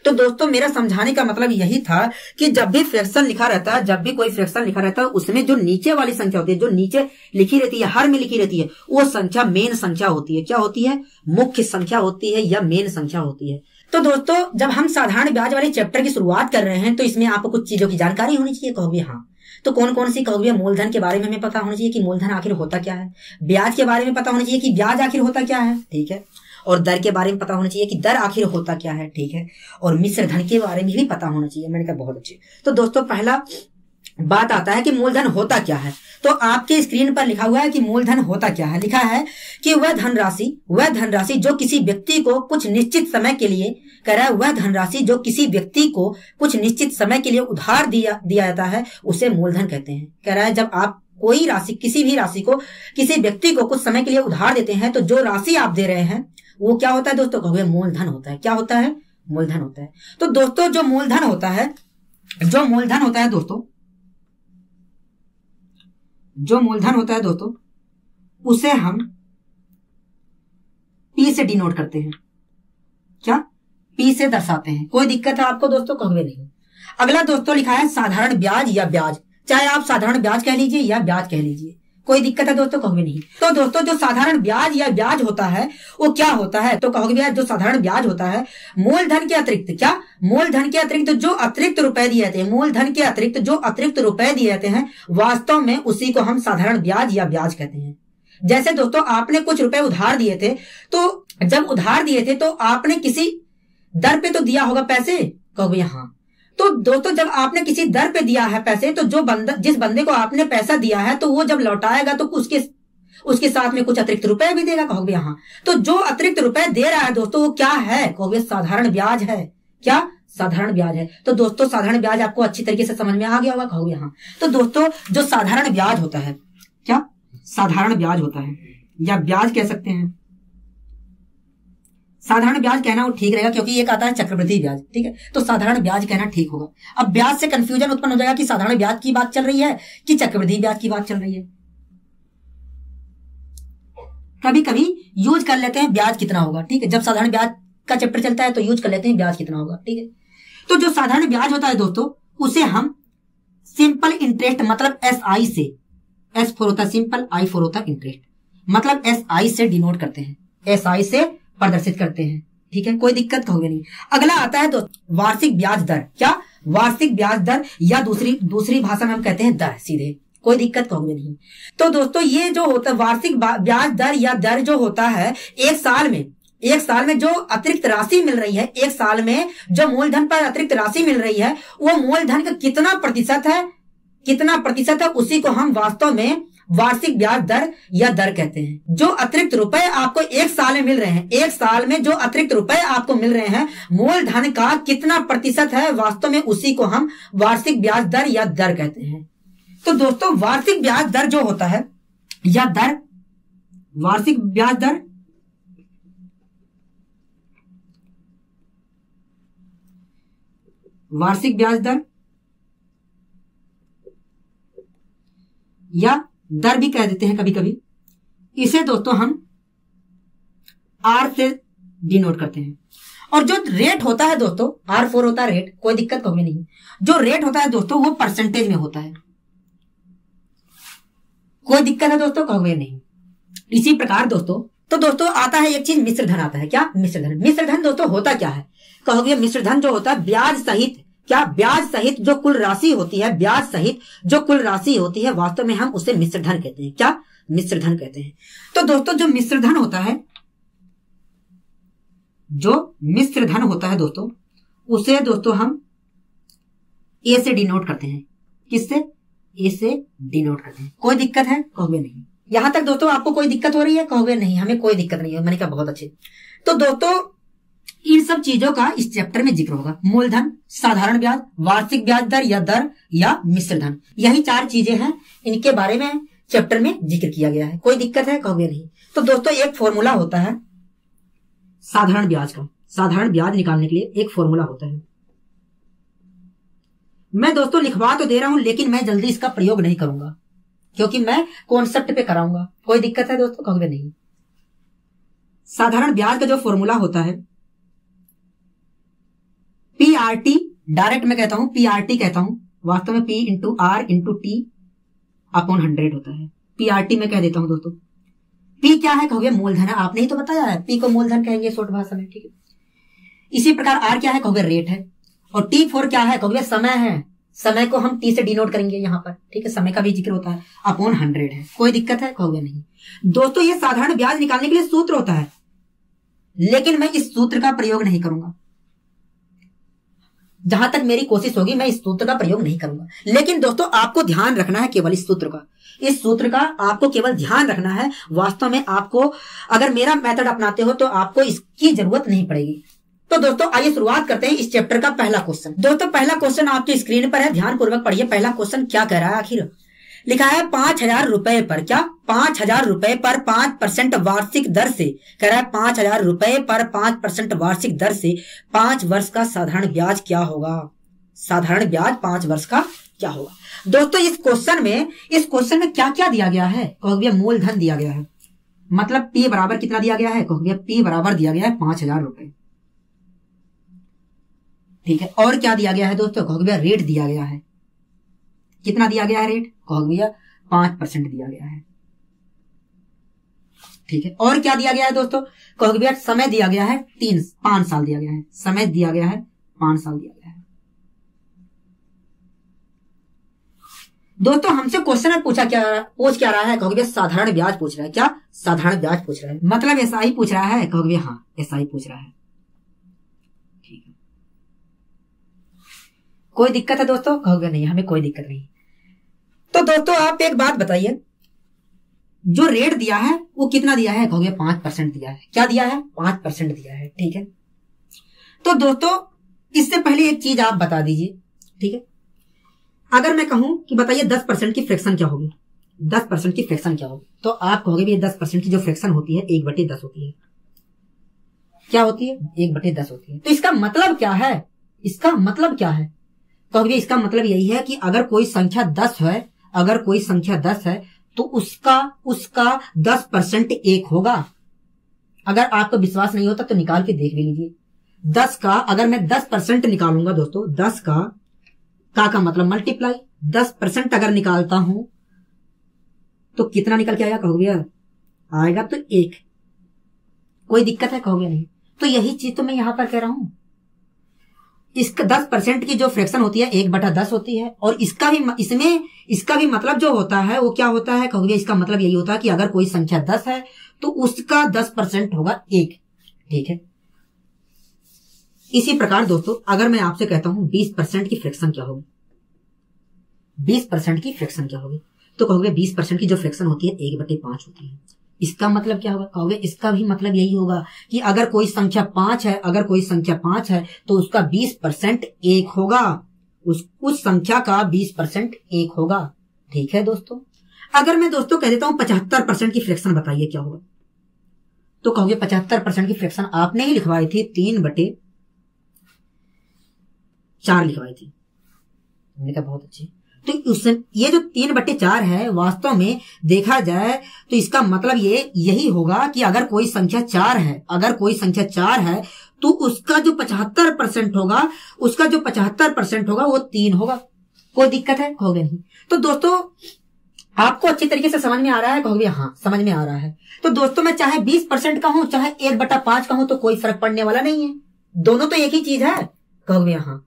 तो दोस्तों मेरा समझाने का मतलब यही था कि जब भी फ्रैक्शन लिखा रहता है, जब भी कोई फ्रैक्शन लिखा रहता है उसमें जो नीचे वाली संख्या होती है, जो नीचे लिखी रहती है, हर में लिखी रहती है, वो संख्या मेन संख्या होती है। क्या होती है? मुख्य संख्या होती है या मेन संख्या होती है। तो दोस्तों जब हम साधारण ब्याज वाले चैप्टर की शुरुआत कर रहे हैं तो इसमें आपको कुछ चीजों की जानकारी होनी चाहिए। कहोगे हाँ। तो कौन कौन सी? कहोगे मूलधन के बारे में हमें पता होना चाहिए कि मूलधन आखिर होता क्या है। ब्याज के बारे में पता होना चाहिए कि ब्याज आखिर होता क्या है, ठीक है। और दर के बारे में पता होना चाहिए कि दर आखिर होता क्या है, ठीक है। और मिश्र धन के बारे में भी पता होना चाहिए। मैंने कहा बहुत अच्छे। तो दोस्तों पहला बात आता है कि मूलधन होता क्या है। तो आपके स्क्रीन पर लिखा हुआ है कि मूलधन होता क्या है। लिखा है कि वह धनराशि जो किसी व्यक्ति को कुछ निश्चित समय के लिए, कह रहा है वह धनराशि जो किसी व्यक्ति को कुछ निश्चित समय के लिए उधार दिया जाता है उसे मूलधन कहते हैं। कह रहा है जब आप कोई राशि, किसी भी राशि को किसी व्यक्ति को कुछ समय के लिए उधार देते हैं तो जो राशि आप दे रहे हैं वो क्या होता है दोस्तों? कहोगे मूलधन होता है। क्या होता है? मूलधन होता है। तो दोस्तों जो मूलधन होता है दोस्तों उसे हम P से डिनोट करते हैं। क्या? P से दर्शाते हैं। कोई दिक्कत है आपको दोस्तों? कहोगे नहीं। अगला दोस्तों लिखा है साधारण ब्याज या ब्याज, चाहे आप साधारण ब्याज कह लीजिए या ब्याज कह लीजिए। कोई दिक्कत है दोस्तों? कहोगे नहीं। तो दोस्तों जो साधारण ब्याज या ब्याज होता है वो क्या होता है? तो कहोगे भैया जो साधारण ब्याज होता है मूलधन के अतिरिक्त, क्या? मूलधन के अतिरिक्त जो अतिरिक्त रुपए दिए जाते हैं, मूलधन के अतिरिक्त जो अतिरिक्त रुपए दिए जाते हैं वास्तव में उसी को हम साधारण ब्याज या ब्याज कहते हैं। जैसे दोस्तों आपने कुछ रुपए उधार दिए थे, तो जब उधार दिए थे तो आपने किसी दर पे तो दिया होगा पैसे। कहोगे हाँ। तो दोस्तों जब आपने किसी दर पे दिया है पैसे तो जिस बंदे को आपने पैसा दिया है तो वो जब लौटाएगा तो उसके साथ में कुछ अतिरिक्त रुपए भी देगा। कहोगे हाँ। तो जो अतिरिक्त रुपए दे रहा है दोस्तों वो क्या है? कहोगे साधारण ब्याज है। क्या? साधारण ब्याज है। तो दोस्तों साधारण ब्याज आपको अच्छी तरीके से समझ में आ गया होगा। कहोगे हाँ। तो दोस्तों जो साधारण ब्याज होता है, क्या? साधारण ब्याज होता है या ब्याज कह सकते हैं। साधारण ब्याज कहना वो ठीक रहेगा क्योंकि एक आता है चक्रवृद्धि ब्याज, ठीक है। तो साधारण ब्याज कहना ठीक होगा। अब ब्याज से कंफ्यूजन उत्पन्न हो जाएगा कि साधारण ब्याज की बात चल रही है कि चक्रवृद्धि ब्याज की बात चल रही है। कभी कभी यूज कर लेते हैं ब्याज कितना होगा, ठीक है। जब साधारण ब्याज का चैप्टर चलता है तो यूज कर लेते हैं ब्याज कितना होगा, ठीक है। तो जो साधारण ब्याज होता है दोस्तों उसे हम सिंपल इंटरेस्ट मतलब SI से, S फॉर होता है सिंपल, I फॉर होता है इंटरेस्ट, मतलब SI से डिनोट करते हैं, SI से प्रदर्शित करते हैं, ठीक है। कोई दिक्कत होगी नहीं। अगला आता है दोस्तों वार्षिक ब्याज दर। क्या? वार्षिक ब्याज दर या दूसरी भाषा में हम कहते हैं दर सीधे। कोई दिक्कत होगी नहीं। तो दोस्तों ये जो होता है वार्षिक ब्याज दर या दर जो होता है एक साल में जो अतिरिक्त राशि मिल रही है, एक साल में जो मूलधन पर अतिरिक्त राशि मिल रही है वो मूलधन का कितना प्रतिशत है उसी को हम वास्तव में वार्षिक ब्याज दर या दर कहते हैं। जो अतिरिक्त रुपए आपको एक साल में मिल रहे हैं, एक साल में जो अतिरिक्त रुपए आपको मिल रहे हैं, मूलधन का कितना प्रतिशत है, वास्तव में उसी को हम वार्षिक ब्याज दर या दर कहते हैं। तो दोस्तों वार्षिक ब्याज दर जो होता है या दर, वार्षिक ब्याज दर वार्षिक ब्याज दर या दर भी कह देते हैं कभी कभी, इसे दोस्तों हम आर से डिनोट करते हैं। और जो रेट होता है दोस्तों, R4 होता है रेट, कोई दिक्कत कभी नहीं। जो रेट होता है दोस्तों वो परसेंटेज में होता है, कोई दिक्कत है दोस्तों कभी नहीं। इसी प्रकार दोस्तों, तो दोस्तों आता है एक चीज मिश्र धन आता है। क्या मिश्र धन? मिश्र धन दोस्तों होता क्या है कहोगे? मिश्र धन जो होता है ब्याज सहित, क्या ब्याज सहित जो कुल राशि होती है, ब्याज सहित जो कुल राशि होती है, वास्तव में हम उसे मिश्र धन कहते हैं। क्या मिश्र धन कहते हैं। तो दोस्तों जो मिश्र धन होता है, जो मिश्र धन होता है दोस्तों, उसे दोस्तों हम ए से डिनोट करते हैं। किससे? ए से डिनोट करते हैं। कोई दिक्कत है कहोगे नहीं। यहां तक दोस्तों आपको कोई दिक्कत हो रही है कहोगे नहीं, हमें कोई दिक्कत नहीं है। मैंने कहा बहुत अच्छे। तो दोस्तों इन सब चीजों का इस चैप्टर में जिक्र होगा। मूलधन, साधारण ब्याज, वार्षिक ब्याज दर या मिश्र धन, यही 4 चीजें हैं, इनके बारे में चैप्टर में जिक्र किया गया है। कोई दिक्कत है कहोगे नहीं। तो दोस्तों एक फॉर्मूला होता है साधारण ब्याज का। साधारण ब्याज निकालने के लिए एक फॉर्मूला होता है। मैं दोस्तों लिखवा तो दे रहा हूं, लेकिन मैं जल्दी इसका प्रयोग नहीं करूंगा, क्योंकि मैं कॉन्सेप्ट पे कराऊंगा। कोई दिक्कत है दोस्तों कहोगे नहीं। साधारण ब्याज का जो फॉर्मूला होता है PRT, डायरेक्ट मैं कहता हूं PRT कहता हूं, वास्तव में P into R into T upon 100 होता है। PRT में कह देता हूं दोस्तों। P क्या है कहोगे? मूलधन है। आपने ही तो बताया है, P को मूलधन कहेंगे शॉर्ट भाषा में, ठीक है। इसी प्रकार R क्या है कहोगे? रेट है। और T4 क्या है कहोगे? समय है। समय को हम T से डिनोट करेंगे यहां पर, ठीक है। समय का भी जिक्र होता है, अपॉन 100 है। कोई दिक्कत है कहोगे नहीं। दोस्तों ये साधारण ब्याज निकालने के लिए सूत्र होता है, लेकिन मैं इस सूत्र का प्रयोग नहीं करूंगा। जहां तक मेरी कोशिश होगी मैं इस सूत्र का प्रयोग नहीं करूंगा। लेकिन दोस्तों आपको ध्यान रखना है केवल इस सूत्र का, इस सूत्र का आपको केवल ध्यान रखना है। वास्तव में आपको अगर मेरा मेथड अपनाते हो तो आपको इसकी जरूरत नहीं पड़ेगी। तो दोस्तों आइए शुरुआत करते हैं इस चैप्टर का पहला क्वेश्चन। दोस्तों पहला क्वेश्चन आपकी स्क्रीन पर है, ध्यान पूर्वक पढ़िए। पहला क्वेश्चन क्या कह रहा है आखिर? लिखा है 5000 रुपए पर, क्या 5000 रुपए पर 5% वार्षिक दर से, कह रहा है 5000 रुपए पर 5% वार्षिक दर से 5 वर्ष का साधारण ब्याज क्या होगा? साधारण ब्याज 5 वर्ष का क्या होगा? दोस्तों इस क्वेश्चन में क्या क्या दिया गया है कहोगे? मूलधन दिया गया है, मतलब P बराबर कितना दिया गया है कहोगे? P बराबर दिया गया है 5000 रुपए, ठीक है। और क्या दिया गया है दोस्तों कहोगे? रेट दिया गया है। कितना दिया गया है रेट कहोगे? 5% दिया गया है, ठीक है। और क्या दिया गया है दोस्तों कहोगे? समय दिया गया है 5 साल दिया गया है। समय दिया गया है 5 साल दिया गया है। दोस्तों हमसे क्वेश्चन में पूछ क्या रहा है कहोगे? साधारण ब्याज पूछ रहा है। क्या साधारण ब्याज पूछ रहा है, मतलब SI पूछ रहा है कहोगे? हाँ SI पूछ रहा है, ठीक है। कोई दिक्कत है दोस्तों कहोगे? नहीं, हमें कोई दिक्कत नहीं। तो दोस्तों आप एक बात बताइए, जो रेट दिया है वो कितना दिया है कहोगे? 5% दिया है। क्या दिया है? 5% दिया है, ठीक है। तो दोस्तों इससे पहले एक चीज आप बता दीजिए, ठीक है। अगर मैं कहूं कि बताइए 10% की फ्रैक्शन क्या होगी? 10% की फ्रैक्शन क्या होगी? तो आप कहोगे भी 10% की जो फ्रैक्शन होती है 1/10 होती है। क्या होती है? 1/10 होती है। तो इसका मतलब क्या है? इसका मतलब क्या है कहोगे? इसका मतलब यही है कि अगर कोई संख्या 10 है, अगर कोई संख्या 10 है तो उसका 10% 1 होगा। अगर आपको विश्वास नहीं होता तो निकाल के देख भी लीजिए। 10 का अगर मैं 10% निकालूंगा दोस्तों, 10 का मतलब मल्टीप्लाई, 10% अगर निकालता हूं तो कितना निकल के आएगा कहोगे? आएगा तो 1। कोई दिक्कत है कहोगे? नहीं। तो यही चीज तो मैं यहां पर कह रहा हूं। इसका 10% की जो फ्रैक्शन होती है 1/10 होती है। और इसका भी मतलब जो होता है वो क्या होता है कहोगे? इसका मतलब यही होता है कि अगर कोई संख्या 10 है तो उसका 10% होगा 1, ठीक है। इसी प्रकार दोस्तों अगर मैं आपसे कहता हूं 20% की फ्रैक्शन क्या होगी? 20% की फ्रैक्शन क्या होगी? तो कहोगे 20% की जो फ्रैक्शन होती है 1/5 होती है। इसका मतलब क्या होगा? कहोगे इसका भी मतलब यही होगा कि अगर कोई संख्या 5 है, अगर कोई संख्या 5 है तो उसका 20% 1 होगा, उस संख्या का 20% 1 होगा। ठीक है दोस्तों। अगर मैं दोस्तों कह देता हूं 75% की फ्रैक्शन बताइए क्या होगा, तो कहोगे 75% की फ्रैक्शन आपने ही लिखवाई थी, 3/4 लिखवाई थी। मैंने कहा बहुत अच्छी। तो उससे ये जो 3/4 है वास्तव में देखा जाए तो इसका मतलब ये यही होगा कि अगर कोई संख्या 4 है, अगर कोई संख्या 4 है तो उसका जो 75% होगा, उसका जो 75% होगा वो 3 होगा। कोई दिक्कत है? कहोगे नहीं। तो दोस्तों आपको अच्छी तरीके से समझ में आ रहा है? कहोगे हाँ समझ में आ रहा है। तो दोस्तों मैं चाहे 20% का हूं चाहे 1/5 का हूं तो कोई फर्क पड़ने वाला नहीं है, दोनों तो एक ही चीज है। कहोगे हाँ।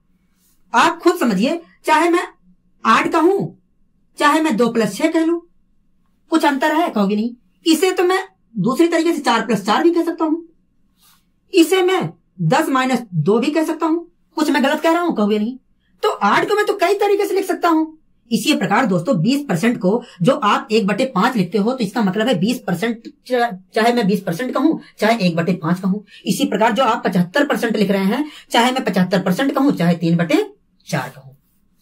आप खुद समझिए, चाहे मैं 8 का हूं चाहे मैं 2+6 कह लूं, कुछ अंतर है? कहोगे नहीं। इसे तो मैं दूसरी तरीके से 4+4 भी कह सकता हूं, इसे मैं 10-2 भी कह सकता हूं। कुछ मैं गलत कह रहा हूं? कहोगे नहीं। तो 8 को मैं तो कई तरीके से लिख सकता हूं। इसी प्रकार दोस्तों 20% को जो आप 1/5 लिखते हो तो इसका मतलब है 20%, चाहे मैं 20% का हूं चाहे 1/5 का हूं। इसी प्रकार जो आप 75% लिख रहे हैं, चाहे मैं 75% का हूं चाहे 3/4 का हूं।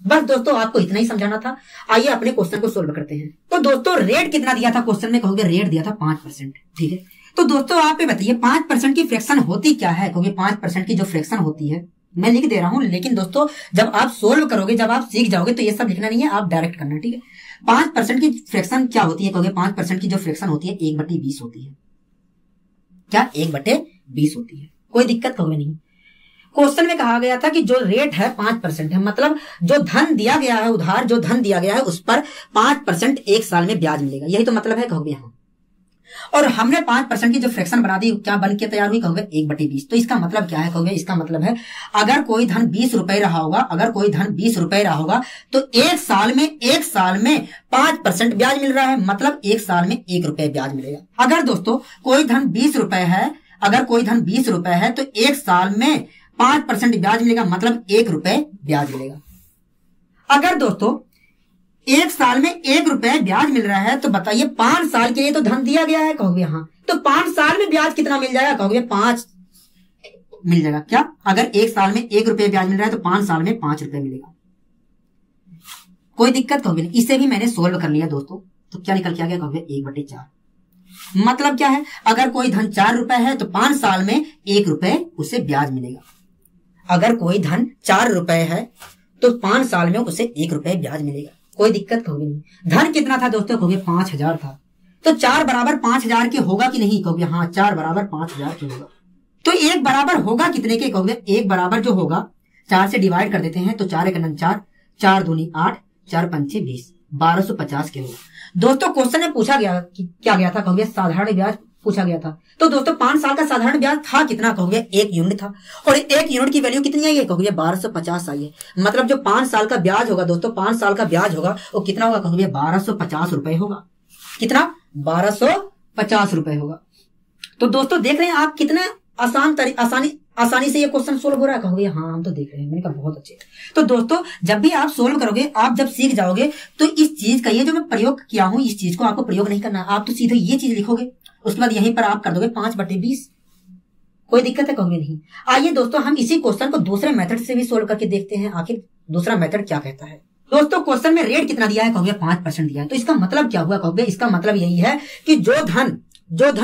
बस दोस्तों आपको इतना ही समझाना था। आइए अपने क्वेश्चन को सोल्व करते हैं। तो दोस्तों रेट कितना दिया था क्वेश्चन में? कहोगे रेट दिया था 5%। ठीक है। तो दोस्तों आप ये बताइए 5% की फ्रैक्शन होती क्या है? कहोगे 5% की जो फ्रैक्शन होती है, मैं लिख दे रहा हूं, लेकिन दोस्तों जब आप सोल्व करोगे, जब आप सीख जाओगे तो ये सब लिखना नहीं है, आप डायरेक्ट करना। ठीक है। 5% की फ्रैक्शन क्या होती है? कहोगे 5% की जो फ्रैक्शन होती है 1/20 होती है। क्या? 1/20 होती है। कोई दिक्कत? कहोगे नहीं। क्वेश्चन में कहा गया था कि जो रेट है 5% है, मतलब जो धन दिया गया है, उधार जो धन दिया गया है उस पर 5% 1 साल में ब्याज मिलेगा। यही तो मतलब है। कहोगे हाँ। और हमने 5% की जो फ्रैक्शन बना दी, क्या बन के तैयार हुई? कहोगे 1/20। तो इसका मतलब क्या है? कहोगे इसका मतलब है अगर कोई धन 20 रुपए रहा होगा, अगर कोई धन 20 रुपए रहा होगा तो 1 साल में 5% ब्याज मिल रहा है, मतलब 1 साल में 1 रुपए ब्याज मिलेगा। अगर दोस्तों कोई धन 20 रुपए है, अगर कोई धन 20 रुपए है तो 1 साल में 5% ब्याज मिलेगा, मतलब 1 रुपए ब्याज मिलेगा। अगर दोस्तों 1 साल में 1 रुपए ब्याज मिल रहा है तो बताइए 5 साल के लिए तो धन दिया गया है। कहोगे हाँ। तो 5 साल में ब्याज कितना मिल जाएगा? कहोगे 5 मिल जाएगा। क्या? अगर 1 साल में 1 रुपए ब्याज मिल रहा है तो 5 साल में 5 रुपए मिलेगा। कोई दिक्कत? कहोगे नहीं। इसे भी मैंने सोल्व कर लिया दोस्तों। तो क्या निकल के आ गया? कहोगे 1/4। मतलब क्या है? अगर कोई धन 4 रुपए है तो 5 साल में 1 रुपए उसे ब्याज मिलेगा। अगर कोई धन 4 रुपए है तो 5 साल में उसे 1 रुपए ब्याज मिलेगा। कोई दिक्कत? कहोगे नहीं। धन कितना था दोस्तों? कहोगे 5000 था। तो 4 बराबर 5000 के होगा कि नहीं? कहोगे हाँ 4 बराबर 5000 के होगा। तो 1 बराबर होगा कितने के? कहोगे 1 बराबर जो होगा 4 से डिवाइड कर देते हैं तो 4 × 4, 4 दूनी 8, 4 पंचे 20, 1250 के होगा। दोस्तों क्वेश्चन में पूछा गया कि क्या गया था? कहोगे साधारण ब्याज पूछा गया था। तो दोस्तों 5 साल का साधारण ब्याज था कितना? कहोगे 1 यूनिट था। और 1 यूनिट की वैल्यू कितनी आई है? कहोगे 1250 आई है। मतलब जो 5 साल का ब्याज होगा दोस्तों, 5 साल का ब्याज होगा वो कितना होगा? कहोगे 1250 रुपए होगा। कितना? 1250 रुपए होगा। तो दोस्तों देख रहे हैं आप कितना आसानी से ये क्वेश्चन सोल्व हो रहा है। कहोगे हाँ हम तो देख रहे हैं। मैंने कहा बहुत अच्छे। तो दोस्तों जब भी आप सोल्व करोगे, आप जब सीख जाओगे तो इस चीज का, ये जो मैं प्रयोग किया हूं, इस चीज को आपको प्रयोग नहीं करना। आप तो सीधे ये चीज लिखोगे, उसके बाद यहीं पर आप कर दोगे 5/20। कोई दिक्कत है? कहोगे नहीं। आइए दोस्तों हम इसी क्वेश्चन को दूसरे मेथड से भी सोल्व करके देखते हैं, आखिर दूसरा मेथड क्या कहता है। दोस्तों क्वेश्चन में रेट कितना दिया है? कहोगे 5% दिया है। तो इसका मतलब क्या हुआ? कहोगे इसका मतलब यही है कि जो धन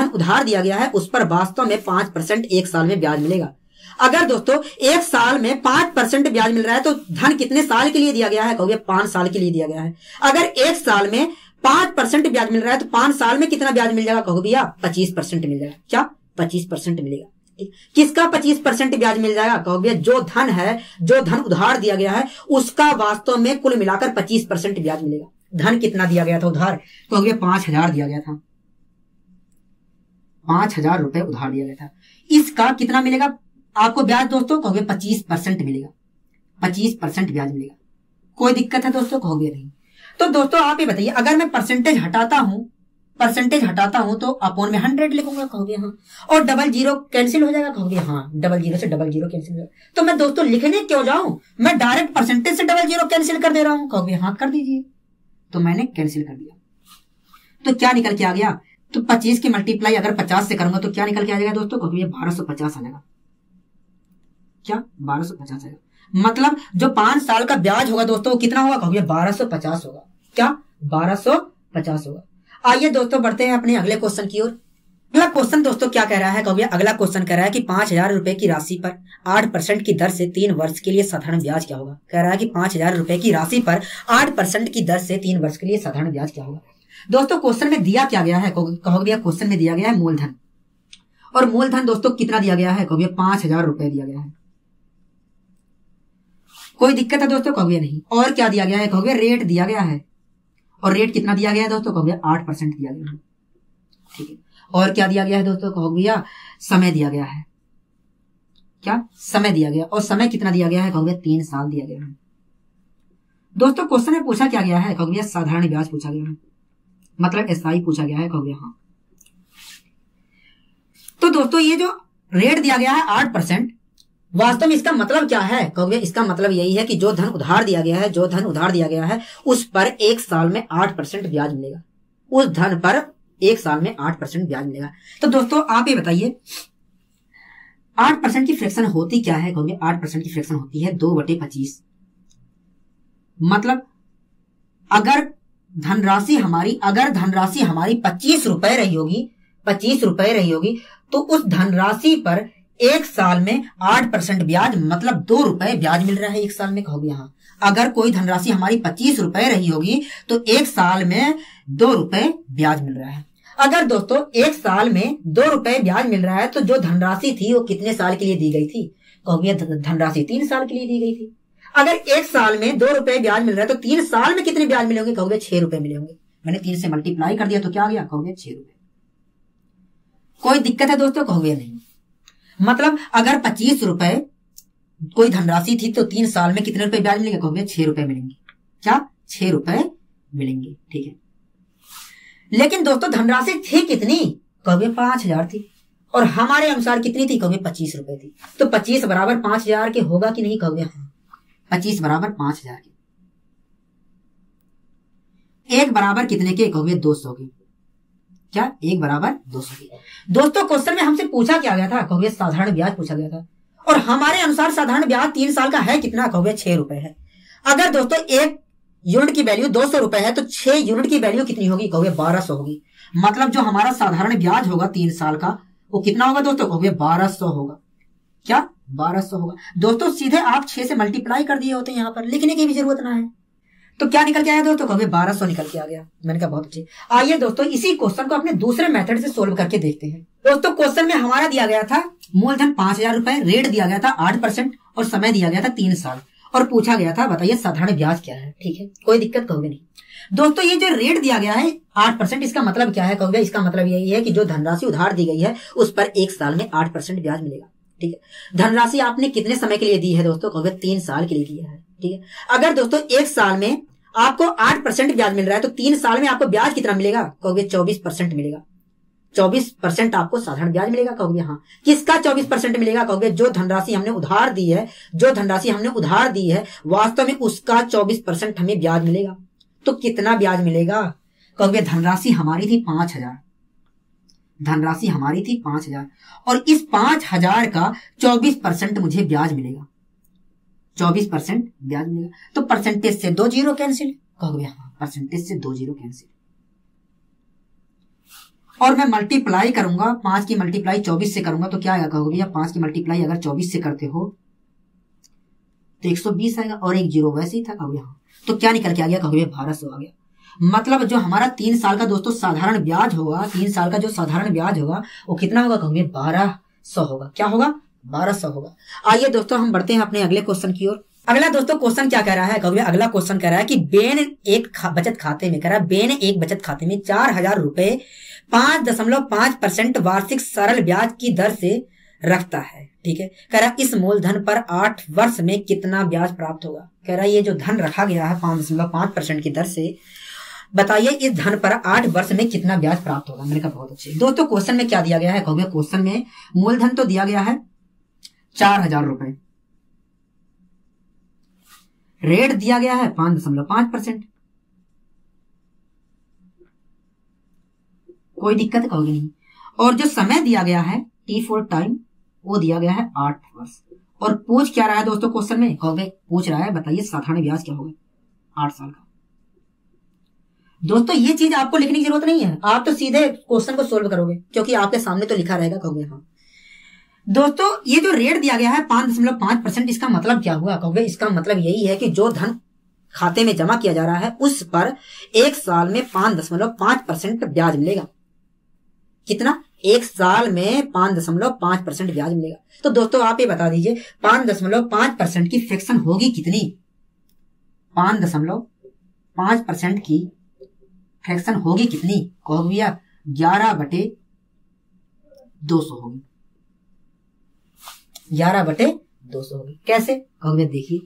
उधार दिया गया है उस पर वास्तव में 5% 1 साल में ब्याज मिलेगा। अगर दोस्तों 1 साल में 5% ब्याज मिल रहा है तो धन कितने साल के लिए दिया गया है? कहोगे 5 साल के लिए दिया गया है। अगर 1 साल में 5% ब्याज मिल रहा है तो 5 साल में कितना ब्याज मिल जाएगा? कहोगे भैया 25% मिल जाएगा। क्या? 25% मिलेगा। किसका 25% ब्याज मिल जाएगा? कहोगे जो धन है, जो धन उधार दिया गया है उसका वास्तव में कुल मिलाकर 25% ब्याज मिलेगा। धन कितना दिया गया था उधार? कहोगे 5000 दिया गया था। 5000 रुपए उधार दिया गया था। इसका कितना मिलेगा आपको ब्याज दोस्तों? कहोगे 25% मिलेगा। 25% ब्याज मिलेगा। कोई दिक्कत है दोस्तों? कहोगे नहीं। तो दोस्तों आप ये बताइए, अगर मैं परसेंटेज हटाता हूं तो अपॉन में 100 लिखूंगा। कहोगे हाँ। और 00 कैंसिल हो जाएगा। कहोगे हाँ। 00 से 00 कैंसिल हो जाएगा। तो मैं दोस्तों लिखने क्यों जाऊं, मैं डायरेक्ट परसेंटेज से 00 कैंसिल कर दे रहा हूं। कहोगे हाँ कर दीजिए। तो मैंने कैंसिल कर दिया। तो क्या निकल के आ गया, तो 25 की मल्टीप्लाई अगर 50 से करूंगा तो क्या निकल के आ जाएगा दोस्तों, क्योंकि ये 1250 आ जाएगा। क्या 1250 आएगा, मतलब जो 5 साल का ब्याज होगा दोस्तों वो कितना होगा, क्योंकि 1250 होगा। क्या 1250 होगा। आइए दोस्तों बढ़ते हैं अपने अगले क्वेश्चन की ओर। अगला क्वेश्चन दोस्तों क्या कह रहा है, क्योंकि अगला क्वेश्चन कह रहा है कि 5000 रुपए की राशि पर 8% की दर से 3 वर्ष के लिए साधारण ब्याज क्या होगा। कह रहा है कि 5000 रुपए की राशि पर 8% की दर से 3 वर्ष के लिए साधारण ब्याज क्या होगा। दोस्तों क्वेश्चन में दिया क्या गया है, कहोगे क्वेश्चन में दिया गया है मूलधन, और मूलधन दोस्तों कितना दिया गया है, कहोगे 5000 रुपए दिया गया है। कोई दिक्कत है दोस्तों, कहोगे नहीं। और क्या दिया गया है, कहोगे रेट दिया गया है, और रेट कितना दिया गया है दोस्तों, कहोगे 8% दिया गया है। ठीक है, और क्या दिया गया है दोस्तों, कहोगे समय दिया गया है। क्या समय दिया गया, और समय कितना दिया गया है, कहोगे 3 साल दिया गया है। दोस्तों क्वेश्चन में पूछा क्या गया है, कहोगे साधारण ब्याज पूछा गया है, मतलब एसआई पूछा गया है, कहोगे हाँ। तो दोस्तों ये जो रेट दिया गया है 8%, वास्तव में इसका मतलब क्या है, कहोगे इसका मतलब यही है कि जो धन उधार दिया गया है, जो धन उधार दिया गया है उस पर 1 साल में 8% ब्याज मिलेगा, उस धन पर 1 साल में 8% ब्याज मिलेगा। तो दोस्तों आप ये बताइए 8% की फ्रैक्शन होती क्या है, कहोगे 8% की फ्रैक्शन होती है 2/25। मतलब अगर धनराशि हमारी 25 रुपए रही होगी, 25 रुपए रही होगी, तो उस धनराशि पर 1 साल में 8% ब्याज, मतलब 2 रुपए ब्याज मिल रहा है 1 साल में, कहोगे यहाँ। अगर कोई धनराशि हमारी 25 रुपए रही होगी तो 1 साल में 2 रुपए ब्याज मिल रहा है। अगर दोस्तों 1 साल में 2 रुपए ब्याज मिल रहा है तो जो धनराशि थी वो कितने साल के लिए दी गई थी, कहोगे धनराशि 3 साल के लिए दी गई थी। अगर 1 साल में 2 रुपए ब्याज मिल रहा है तो 3 साल में कितने ब्याज मिलेंगे, कहोगे 6 रुपए मिलेंगे। मैंने 3 से मल्टीप्लाई कर दिया तो क्या आ गया, कहोगे 6 रुपए। कोई दिक्कत है दोस्तों, कहोगे नहीं। मतलब अगर 25 रुपए कोई धनराशि थी तो 3 साल में कितने रुपए ब्याज मिलेंगे, कहोगे 6 रुपए मिलेंगे। क्या 6 रुपए मिलेंगे। ठीक है, लेकिन दोस्तों धनराशि थी कितनी, कहोगे 5000 थी, और हमारे अनुसार कितनी थी, कहोगे 25 रुपए थी। तो 25 बराबर 5000 के होगा कि नहीं, कहोगे हाँ, 25 बराबर 5000 के। 1 बराबर कितने के, कहोगे 200 के। क्या 1 बराबर 200 के। दोस्तों क्वेश्चन में हमसे पूछा क्या गया था, कहोगे साधारण ब्याज पूछा गया था, और हमारे अनुसार साधारण ब्याज 3 साल का है कितना, कहोगे 6 रुपए है। अगर दोस्तों 1 यूनिट की वैल्यू 200 रुपए है तो 6 यूनिट की वैल्यू कितनी होगी, कहोगे 1200 होगी। मतलब जो हमारा साधारण ब्याज होगा 3 साल का वो कितना होगा दोस्तों, कहोगे 1200 होगा। क्या 1200 होगा। दोस्तों सीधे आप 6 से मल्टीप्लाई कर दिए होते हैं, यहाँ पर लिखने की भी जरूरत ना है। तो क्या निकल के आया दोस्तों, कहोगे 1200 निकल के आ गया। मैंने कहा बहुत अच्छी। आइए दोस्तों इसी क्वेश्चन को अपने दूसरे मेथड से सोल्व करके देखते हैं। दोस्तों क्वेश्चन में हमारा दिया गया था मूलधन 5000 रुपए, रेट दिया गया था 8% और समय दिया गया था 3 साल, और पूछा गया था बताइए साधारण ब्याज क्या है। ठीक है, कोई दिक्कत कहोगे नहीं। दोस्तों ये जो रेट दिया गया है 8%, इसका मतलब क्या है, कहोगे इसका मतलब यही है कि जो धनराशि उधार दी गई है उस पर 1 साल में 8% ब्याज मिलेगा। ठीक है, धनराशि आपने कितने समय के लिए दी है दोस्तों, कहोगे 3 साल के लिए दी है। ठीक है, अगर दोस्तों 1 साल में आपको 8% ब्याज मिल रहा है तो 3 साल में आपको ब्याज कितना मिलेगा, कहोगे 24% मिलेगा। 24% आपको साधारण ब्याज मिलेगा, कहोगे हाँ। किसका 24% मिलेगा, कहोगे जो धनराशि हमने उधार दी है, जो धनराशि हमने उधार दी है वास्तव में उसका 24% हमें ब्याज मिलेगा। तो कितना ब्याज मिलेगा, कहोगे धनराशि हमारी थी 5000, धनराशि हमारी थी 5000, और इस 5000 का 24% मुझे ब्याज मिलेगा, 24% ब्याज मिलेगा। तो परसेंटेज से 2 जीरो कैंसिल, कहोगे हाँ, परसेंटेज से 2 जीरो कैंसिल। और मैं मल्टीप्लाई करूंगा, 5 की मल्टीप्लाई 24 से करूंगा तो क्या आएगा, कहोगे या 5 की मल्टीप्लाई अगर 24 से करते हो तो 120 आएगा, और 1 जीरो वैसे ही था, कहोगे हाँ। तो क्या निकल के आ गया, कहोगे 1200 आ गया। मतलब जो हमारा 3 साल का दोस्तों साधारण ब्याज होगा, 3 साल का जो साधारण ब्याज होगा वो कितना होगा, कहोगे 1200 होगा। क्या होगा, 1200 होगा। आइए दोस्तों हम बढ़ते हैं अपने अगले क्वेश्चन की ओर। अगला दोस्तों क्वेश्चन क्या कह रहा है, कहोगे अगला क्वेश्चन कह रहा है कि बेन एक बचत खाते में, कह रहा है बेन एक बचत खाते में 4000 रुपए 5.5% वार्षिक सरल ब्याज की दर से रखता है। ठीक है, कह रहा इस मूलधन पर 8 वर्ष में कितना ब्याज प्राप्त होगा। कह रहा है ये जो धन रखा गया है 5.5% की दर से, बताइए इस धन पर 8 वर्ष में कितना ब्याज प्राप्त होगा। मैंने कहा बहुत अच्छे। दोस्तों क्वेश्चन में क्या दिया गया है, कहोगे क्वेश्चन में मूलधन तो दिया गया है 4000 रुपए, रेट दिया गया है 5.5%, कोई दिक्कत कहोगे नहीं। और जो समय दिया गया है T4 टाइम वो दिया गया है 8 वर्ष। और पूछ क्या रहा है दोस्तों क्वेश्चन में, कहोगे पूछ रहा है बताइए साधारण ब्याज क्या होगा 8 साल का। दोस्तों ये चीज आपको लिखने की जरूरत नहीं है, आप तो सीधे क्वेश्चन को सोल्व करोगे क्योंकि आपके सामने तो लिखा रहेगा। कहोगे हाँ। दोस्तों ये जो रेट दिया गया है 5.5%, इसका मतलब क्या हुआ कहोगे, इसका मतलब यही है कि जो धन खाते में जमा किया जा रहा है उस पर 1 साल में 5.5% ब्याज मिलेगा। कितना? 1 साल में 5.5% ब्याज मिलेगा। तो दोस्तों आप ये बता दीजिए 5.5% की फ्रैक्शन होगी कितनी? 5.5% की फ्रैक्शन होगी कितनी? कहोगे भैया 11/200 होगी। 11/200 होगी। कैसे? कहोगे देखिए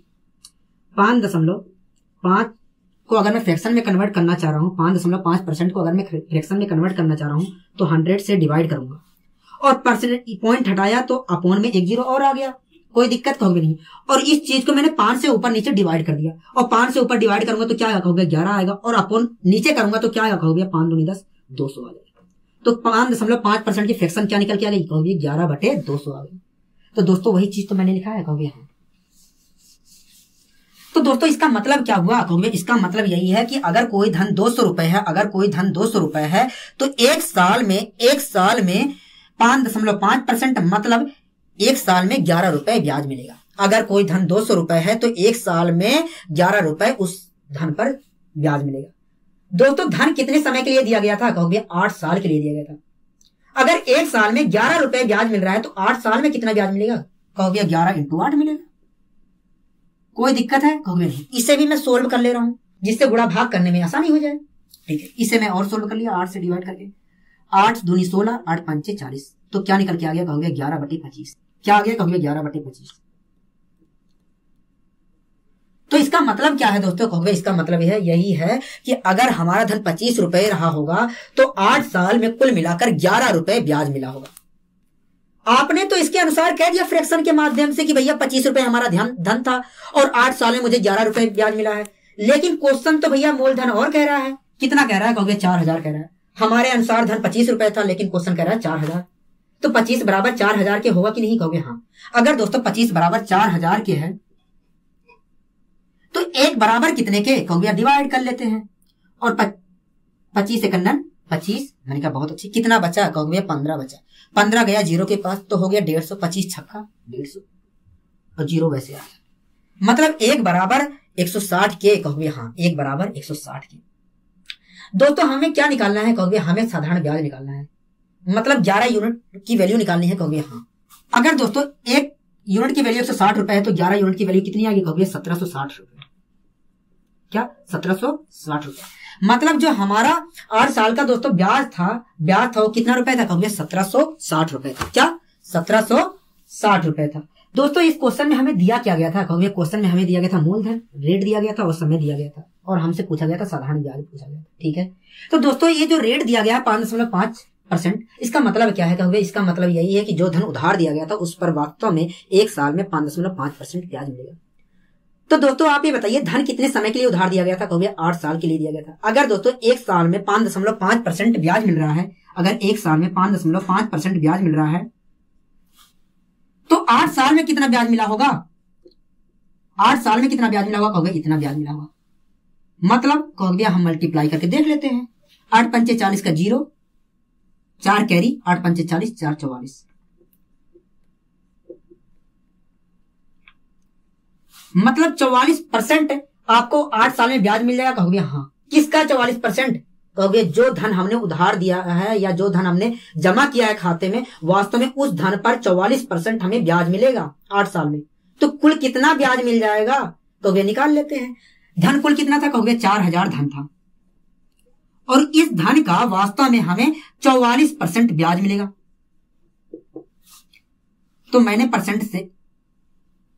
5.5 को अगर मैं फ्रैक्शन में कन्वर्ट करना चाह रहा हूं, 5.5% को अगर मैं फ्रैक्शन में कन्वर्ट करना चाह रहा हूं तो 100 से डिवाइड करूंगा और परसेंट पॉइंट हटाया तो अपॉन में 1 0 और आ गया। कोई दिक्कत कहोगे नहीं। और इस चीज को मैंने 5 से ऊपर नीचे डिवाइड कर दिया और 5 से ऊपर डिवाइड करूंगा तो क्या आएगा कहोगे 11 आएगा और अपॉन नीचे करूंगा तो क्या आएगा कहोगे 5 दूनी 10 200 आ जाएगा। तो 5.5% की फ्रैक्शन क्या निकल के आ गई कहोगे 11/200 आ गई। तो दोस्तों वही चीज तो मैंने लिखा है कहोगे हाँ। तो दोस्तों इसका मतलब क्या हुआ कहोगे, इसका मतलब यही है कि अगर कोई धन 200 रुपए है, अगर कोई धन 200 रुपए है तो 1 साल में 5.5% मतलब 1 साल में 11 रुपए ब्याज मिलेगा। अगर कोई धन 200 रुपए है तो 1 साल में 11 रुपए उस धन पर ब्याज मिलेगा। दोस्तों धन कितने समय के लिए दिया गया था कहोगे 8 साल के लिए दिया गया था। अगर 1 साल में 11 रुपए ब्याज मिल रहा है तो 8 साल में कितना ब्याज मिलेगा कहोगे 11 × 8 मिलेगा। कोई दिक्कत है कहोगे नहीं। इसे भी मैं सोल्व कर ले रहा हूं जिससे गुणा भाग करने में आसानी हो जाए। ठीक है, इसे मैं और सोल्व कर लिया 8 से डिवाइड करके। 8 दूनी 16, 8 पंचे 40। तो क्या निकल के आ गया कहोगे 11/25। क्या आ गया कहोगे 11/25। तो इसका मतलब क्या है दोस्तों कहोगे, इसका मतलब यही है कि अगर हमारा धन 25 रुपए रहा होगा तो 8 साल में कुल मिलाकर 11 रुपए ब्याज मिला होगा। आपने तो इसके अनुसार कह दिया फ्रैक्शन के माध्यम से कि भैया 25 रुपए हमारा धन था और 8 साल में मुझे 11 रुपए ब्याज मिला है। लेकिन क्वेश्चन तो भैया मूलधन और कह रहा है। कितना कह रहा है कहोगे 4000 कह रहा है। हमारे अनुसार धन 25 रुपए था लेकिन क्वेश्चन कह रहा है 4000। तो 25 बराबर 4000 के होगा कि नहीं कहोगे हाँ। अगर दोस्तों 25 बराबर 4000 के है तो 1 बराबर कितने के कहोगे डिवाइड कर लेते हैं। और 25 से 25 मैंने कहा बहुत अच्छी। कितना बचा कहोगे 15 बचा। 15 गया 0 के पास तो हो गया 150। 25 छक्का 150 और 0 वैसे आ गया। मतलब 1 बराबर 160 के कहोगे हाँ। 1 बराबर 160 के। दोस्तों हमें क्या निकालना है कहोगे, हमें साधारण ब्याज निकालना है। मतलब 11 यूनिट की वैल्यू निकालनी है कहोगे हाँ। अगर दोस्तों 1 यूनिट की वैल्यू 160 रुपए है तो 11 यूनिट की वैल्यू कितनी आ गई कहोगे 1760 रुपए। क्या 1760 रुपए। मतलब जो हमारा 8 साल का दोस्तों ब्याज था वो कितना रुपए था कहोगे 1760 रुपए था। क्या 1760 रुपए था। दोस्तों इस क्वेश्चन में हमें दिया क्या गया था कहोगे, क्वेश्चन में हमें दिया गया था मूलधन, रेट दिया गया था और समय दिया गया था और हमसे पूछा गया था साधारण ब्याज पूछा गया था। ठीक है, तो दोस्तों ये जो रेट दिया गया 5.5%, इसका मतलब क्या है कहोगे, इसका मतलब यही है कि जो धन उधार दिया गया था उस पर वास्तव में 1 साल में 5.5% ब्याज मिलेगा। तो दोस्तों आप ये बताइए धन कितने समय के लिए उधार दिया गया था कहोगे 8 साल के लिए दिया गया था। अगर दोस्तों 1 साल में 5.5% ब्याज मिल रहा है, अगर 1 साल में 5.5% ब्याज मिल रहा है तो 8 साल में कितना ब्याज मिला होगा, 8 साल में कितना ब्याज मिला होगा कहोगे इतना ब्याज मिला होगा। मतलब कहोगे हम मल्टीप्लाई करके देख लेते हैं। 8 पंचे 40 का 0, 4 कैरी, 8 पंचे 40, 4 44। मतलब 44% आपको 8 साल में ब्याज मिल जाएगा कहोगे हाँ। किसका 44%? कहोगे जो धन हमने उधार दिया है या जो धन हमने जमा किया है खाते में, वास्तव में उस धन पर 44% हमें ब्याज मिलेगा 8 साल में। तो कुल कितना ब्याज मिल जाएगा कहोगे निकाल लेते हैं। धन कुल कितना था कहोगे 4000 धन था और इस धन का वास्तव में हमें 44% ब्याज मिलेगा। तो मैंने परसेंट से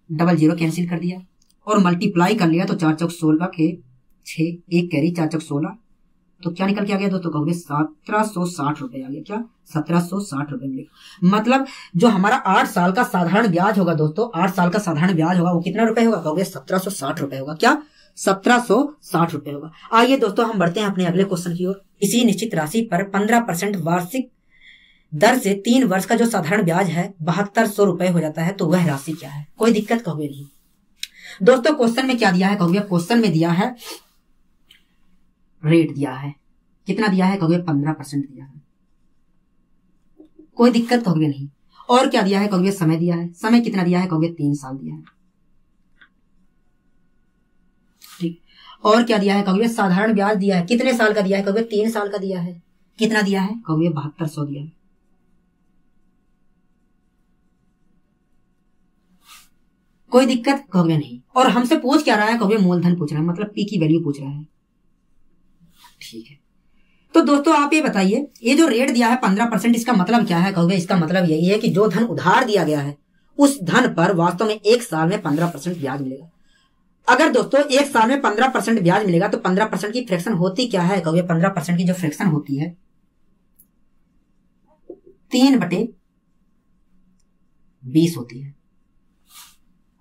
00 कैंसिल कर दिया और मल्टीप्लाई कर लिया तो 4 चौक 16 के 6, 1 कैरी 4 चौक 16। तो क्या निकल के आ गया दोस्तों कहोगे 1760 रुपए आ गया। क्या 1760 रुपए मिलेगा। मतलब जो हमारा 8 साल का साधारण ब्याज होगा दोस्तों, 8 साल का साधारण ब्याज होगा वो कितना रुपए होगा कहोगे 1760 रुपए होगा। क्या 1760 रुपए होगा। आइए दोस्तों हम बढ़ते हैं अपने अगले क्वेश्चन की ओर। इसी निश्चित राशि पर 15% वार्षिक दर से 3 वर्ष का जो साधारण ब्याज है 7200 रुपए हो जाता है, तो वह राशि क्या है? कोई दिक्कत कहोगे नहीं। दोस्तों क्वेश्चन में क्या दिया है कहोगे? क्वेश्चन में दिया है रेट दिया है, कितना दिया है कहोगे? 15% दिया है, कोई दिक्कत कहोगे नहीं। और क्या दिया है कहोगे? समय दिया है, समय कितना दिया है कहोगे? 3 साल दिया है, ठीक। और क्या दिया है कहोगे? साधारण ब्याज दिया है, कितने साल का दिया है कहोगे? 3 साल का दिया है, कितना दिया है कहोगे? 7200 दिया है। कोई दिक्कत कहोगे नहीं। और हमसे पूछ क्या रहा है कहोगे? मूलधन पूछ रहा है, मतलब पी की वैल्यू पूछ रहा है, ठीक है। तो दोस्तों आप ये बताइए, ये जो रेट दिया है 15%, इसका मतलब क्या है कहोगे? इसका मतलब यही है कि जो धन उधार दिया गया है उस धन पर वास्तव में 1 साल में 15% ब्याज मिलेगा। अगर दोस्तों 1 साल में 15% ब्याज मिलेगा तो 15% की फ्रैक्शन होती क्या है कहोगे? 15% की जो फ्रैक्शन होती है 3/20 होती है।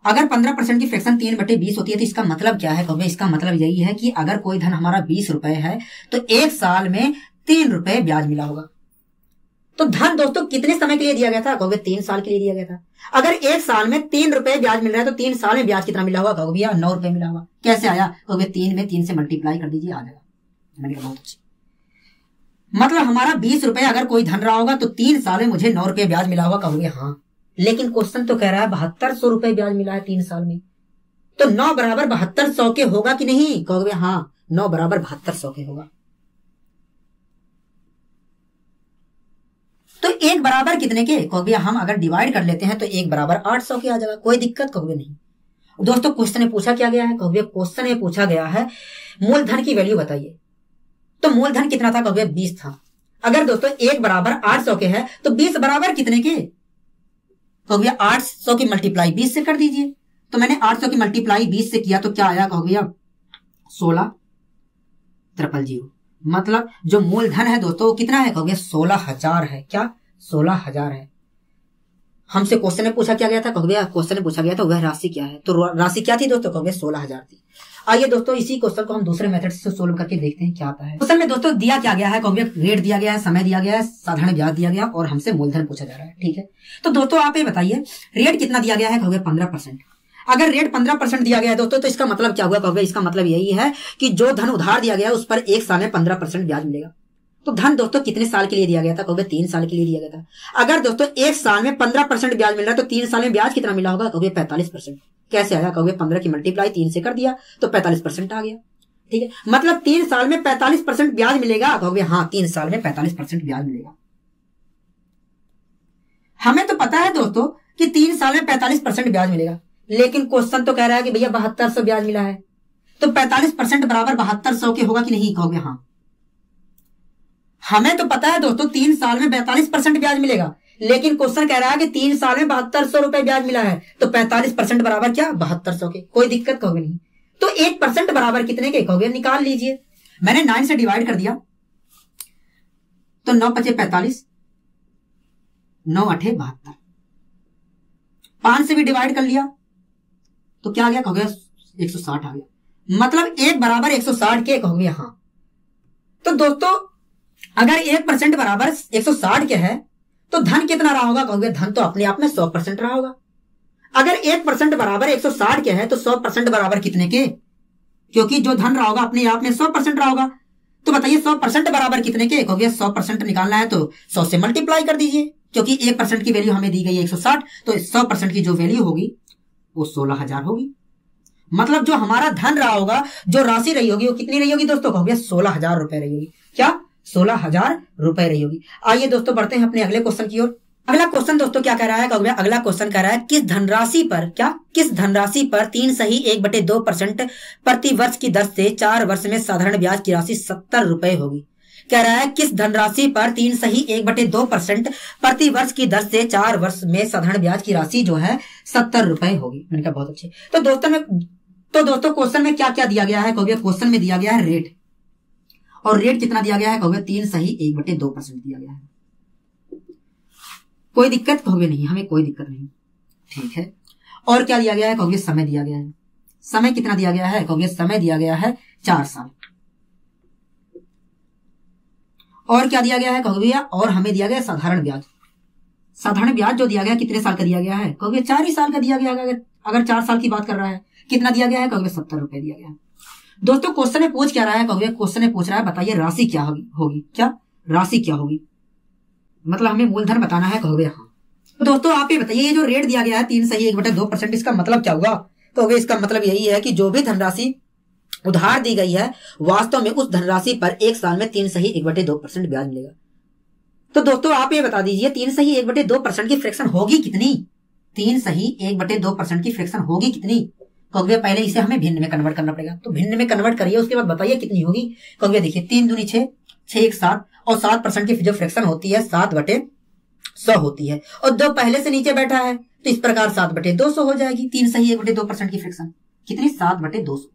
अगर 15% की फ्रैक्शन 3/20 होती है तो इसका मतलब क्या है कहोगे? इसका मतलब यही है कि अगर कोई धन हमारा 20 रुपए है तो 1 साल में 3 रुपए ब्याज मिला होगा। तो धन दोस्तों कितने समय के लिए दिया गया था कहोगे? 3 साल के लिए दिया गया था। अगर 1 साल में 3 रुपए ब्याज मिल रहा है तो 3 साल में ब्याज कितना मिला होगा कहोगे? भैया 9 रुपए मिला होगा। कैसे आया कहोगे? 3 में 3 से मल्टीप्लाई कर दीजिए, आ जाएगा। मैंने कहा बहुत अच्छी, मतलब हमारा 20 रुपए अगर कोई धन रहा होगा तो 3 साल में मुझे 9 रुपए ब्याज मिला होगा कहोगे? हाँ। लेकिन क्वेश्चन तो कह रहा है 7200 रुपए ब्याज मिला है 3 साल में, तो 9 बराबर 7200 के होगा कि नहीं कहोगे? हाँ, 9 बराबर 7200 के होगा। तो 1 बराबर कितने के कहोगे? हम अगर डिवाइड कर लेते हैं तो 1 बराबर 800 के आ जाएगा, कोई दिक्कत कहोगे नहीं। दोस्तों क्वेश्चन में पूछा क्या गया है कहोगे? क्वेश्चन में पूछा गया है मूलधन की वैल्यू बताइए। तो मूलधन कितना था कहोगे? 20 था। अगर दोस्तों 1 बराबर 800 के है तो 20 बराबर कितने के कहोगे? 800 की मल्टीप्लाई 20 से कर दीजिए। तो मैंने 800 की मल्टीप्लाई 20 से किया तो क्या आया कहोगे? 16,000, मतलब जो मूलधन है दोस्तों वो कितना है कहोगे? 16,000 है। क्या? 16,000 है। हमसे क्वेश्चन में पूछा क्या गया था कहोगे? क्वेश्चन में पूछा गया था वह राशि क्या है, तो राशि क्या थी दोस्तों कहोगे? 16,000 थी। आइए दोस्तों इसी क्वेश्चन को हम दूसरे मेथड से सोल्व करके देखते हैं क्या आता है। क्वेश्चन में दोस्तों दिया क्या गया है कहोगे? रेट दिया गया है, समय दिया गया है, साधारण ब्याज दिया गया और हमसे मूलधन पूछा जा रहा है, ठीक है। तो दोस्तों आप ये बताइए रेट कितना दिया गया है कहोगे? 15%। अगर रेट 15% दिया गया है दोस्तों तो इसका मतलब क्या हुआ कहोगे? इसका मतलब यही है कि जो धन उधार दिया गया है उस पर 1 साल में 15% ब्याज मिलेगा। तो धन दोस्तों कितने साल के लिए दिया गया था कहोगे? 3 साल के लिए दिया गया था। अगर दोस्तों 1 साल में 15% ब्याज मिल रहा है तो 3 साल में ब्याज कितना मिला होगा कहोगे? 45%। कैसे आया कहोगे? 15 की मल्टीप्लाई 3 से कर दिया तो 45% आ गया, ठीक है। मतलब 3 साल में 45% ब्याज मिलेगा कहोगे? हाँ, 3 साल में 45% ब्याज मिलेगा। हमें तो पता है दोस्तों कि 3 साल में 45% ब्याज मिलेगा, लेकिन क्वेश्चन तो कह रहा है कि भैया 7200 ब्याज मिला है, तो 45% बराबर 7200 के होगा कि नहीं कहोगे? हाँ। हमें तो पता है दोस्तों 3 साल में 42% ब्याज मिलेगा, लेकिन क्वेश्चन कह रहा है कि 3 साल में 7200 रुपए ब्याज मिला है, तो 45% बराबर क्या? 7200 के। कोई दिक्कत कहोगे नहीं। तो 1% बराबर कितने के कहोगे? निकाल लीजिए। मैंने 9 से डिवाइड कर दिया तो 9 × 5 = 45, 9 × 8 = 72। 5 से भी डिवाइड कर लिया तो क्या आ गया कहोगे? 160 आ गया। मतलब 1 बराबर 160 के कहोगे? हाँ। तो दोस्तों अगर 1% बराबर 160 के है तो धन कितना रहा होगा कहोगे? धन तो अपने आप में 100% रहा होगा। अगर 1% बराबर 160 के है तो 100% बराबर कितने के? क्योंकि जो धन रहा होगा अपने आप में 100% रहा होगा। तो बताइए 100% बराबर कितने के कहोगे? 100% निकालना है तो 100 से मल्टीप्लाई कर दीजिए, क्योंकि 1% की वैल्यू हमें दी गई है 160, तो 100% की जो वैल्यू होगी वो 16,000 होगी। मतलब जो हमारा धन रहा होगा, जो राशि रही होगी वो कितनी रही होगी दोस्तों कहोगे? 16,000 रुपए रही होगी। क्या? 16,000 रुपए रही होगी। आइए दोस्तों बढ़ते हैं अपने अगले क्वेश्चन की ओर। अगला क्वेश्चन दोस्तों क्या कह रहा है कहोगे? अगला क्वेश्चन कह रहा है किस धनराशि पर 3 सही 1/2% प्रति वर्ष की दर से 4 वर्ष में साधारण ब्याज की राशि 70 रुपए होगी। कह रहा है किस धनराशि पर 3 सही 1/2% प्रति वर्ष की दर से 4 वर्ष में साधारण ब्याज की राशि जो है 70 रुपए होगी। मैंने कहा बहुत अच्छे। तो दोस्तों क्वेश्चन में क्या क्या दिया गया है कहोगे? क्वेश्चन में दिया गया है रेट, और रेट कितना दिया गया है कहोगे? 3 सही 1/2% दिया गया है। कोई दिक्कत कहोगे नहीं? हमें कोई दिक्कत नहीं, ठीक है। और क्या दिया गया है कहोगे? समय दिया गया है। समय कितना दिया गया है कहोगे? समय दिया गया है 4 साल। और क्या दिया गया है कहोगे भैया, और हमें दिया गया साधारण ब्याज। साधारण ब्याज जो दिया गया कितने साल का दिया गया है कहोगे 4 ही साल का दिया गया। अगर 4 साल की बात कर रहा है कितना दिया गया है कहोगे 70 रुपए दिया गया है। दोस्तों क्वेश्चन में पूछ क्या रहा है कहोगे, क्वेश्चन में पूछ रहा है बताइए राशि क्या होगी, क्या राशि क्या होगी, मतलब हमें मूलधन बताना है कहोगे हाँ। तो दोस्तों आप ये बताइए ये जो रेट दिया गया है 3 सही 1/2%, इसका मतलब क्या हुआ कहोगे, इसका मतलब यही है कि जो भी धनराशि उधार दी गई है वास्तव में उस धनराशि पर 1 साल में 3 सही 1/2% ब्याज मिलेगा। तो दोस्तों आप ये बता दीजिए 3 सही 1/2% की फ्रैक्शन होगी कितनी, 3 सही 1/2% की फ्रैक्शन होगी कितनी कहोगे, पहले इसे हमें भिन्न में कन्वर्ट करना पड़ेगा। तो भिन्न में कन्वर्ट करिए, उसके बाद बताइए कितनी होगी कहोगे। देखिए 3 दूनी 6, 6 1 7 और 7% की जो फ्रैक्शन होती है 7/100 होती है और 2 पहले से नीचे बैठा है तो इस प्रकार 7/200 हो जाएगी। 3 सही 1/2% की फ्रैक्शन कितनी 7/200।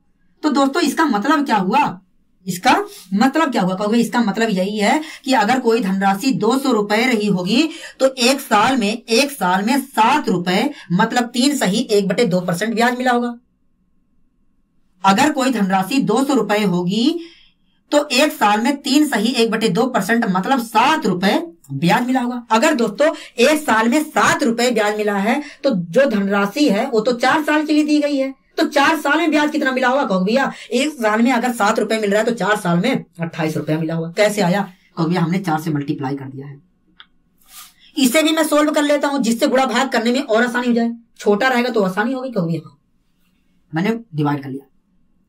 तो दोस्तों इसका मतलब क्या हुआ, इसका मतलब क्या हुआ कहोगे, इसका मतलब यही है कि अगर कोई धनराशि 200 रुपए रही होगी तो 1 साल में 7 रुपए मतलब 3 सही 1/2% ब्याज मिला होगा। अगर कोई धनराशि 200 रुपए होगी तो 1 साल में 3 सही 1/2% मतलब 7 रुपए ब्याज मिला होगा। अगर दोस्तों 1 साल में 7 रुपए ब्याज मिला है तो जो धनराशि है वो तो 4 साल के लिए दी गई है, तो 4 साल में ब्याज कितना मिला होगा कहोगे भैया, 1 साल में अगर 7 रुपए मिल रहा है तो 4 साल में 28 रुपया मिला होगा। कैसे आया कहोगे भैया, हमने 4 से मल्टीप्लाई कर दिया है। इसे भी मैं सोल्व कर लेता हूं जिससे गुणा भाग करने में और आसानी हो जाए, छोटा रहेगा तो आसानी होगी कहोगे हाँ। मैंने डिवाइड कर लिया,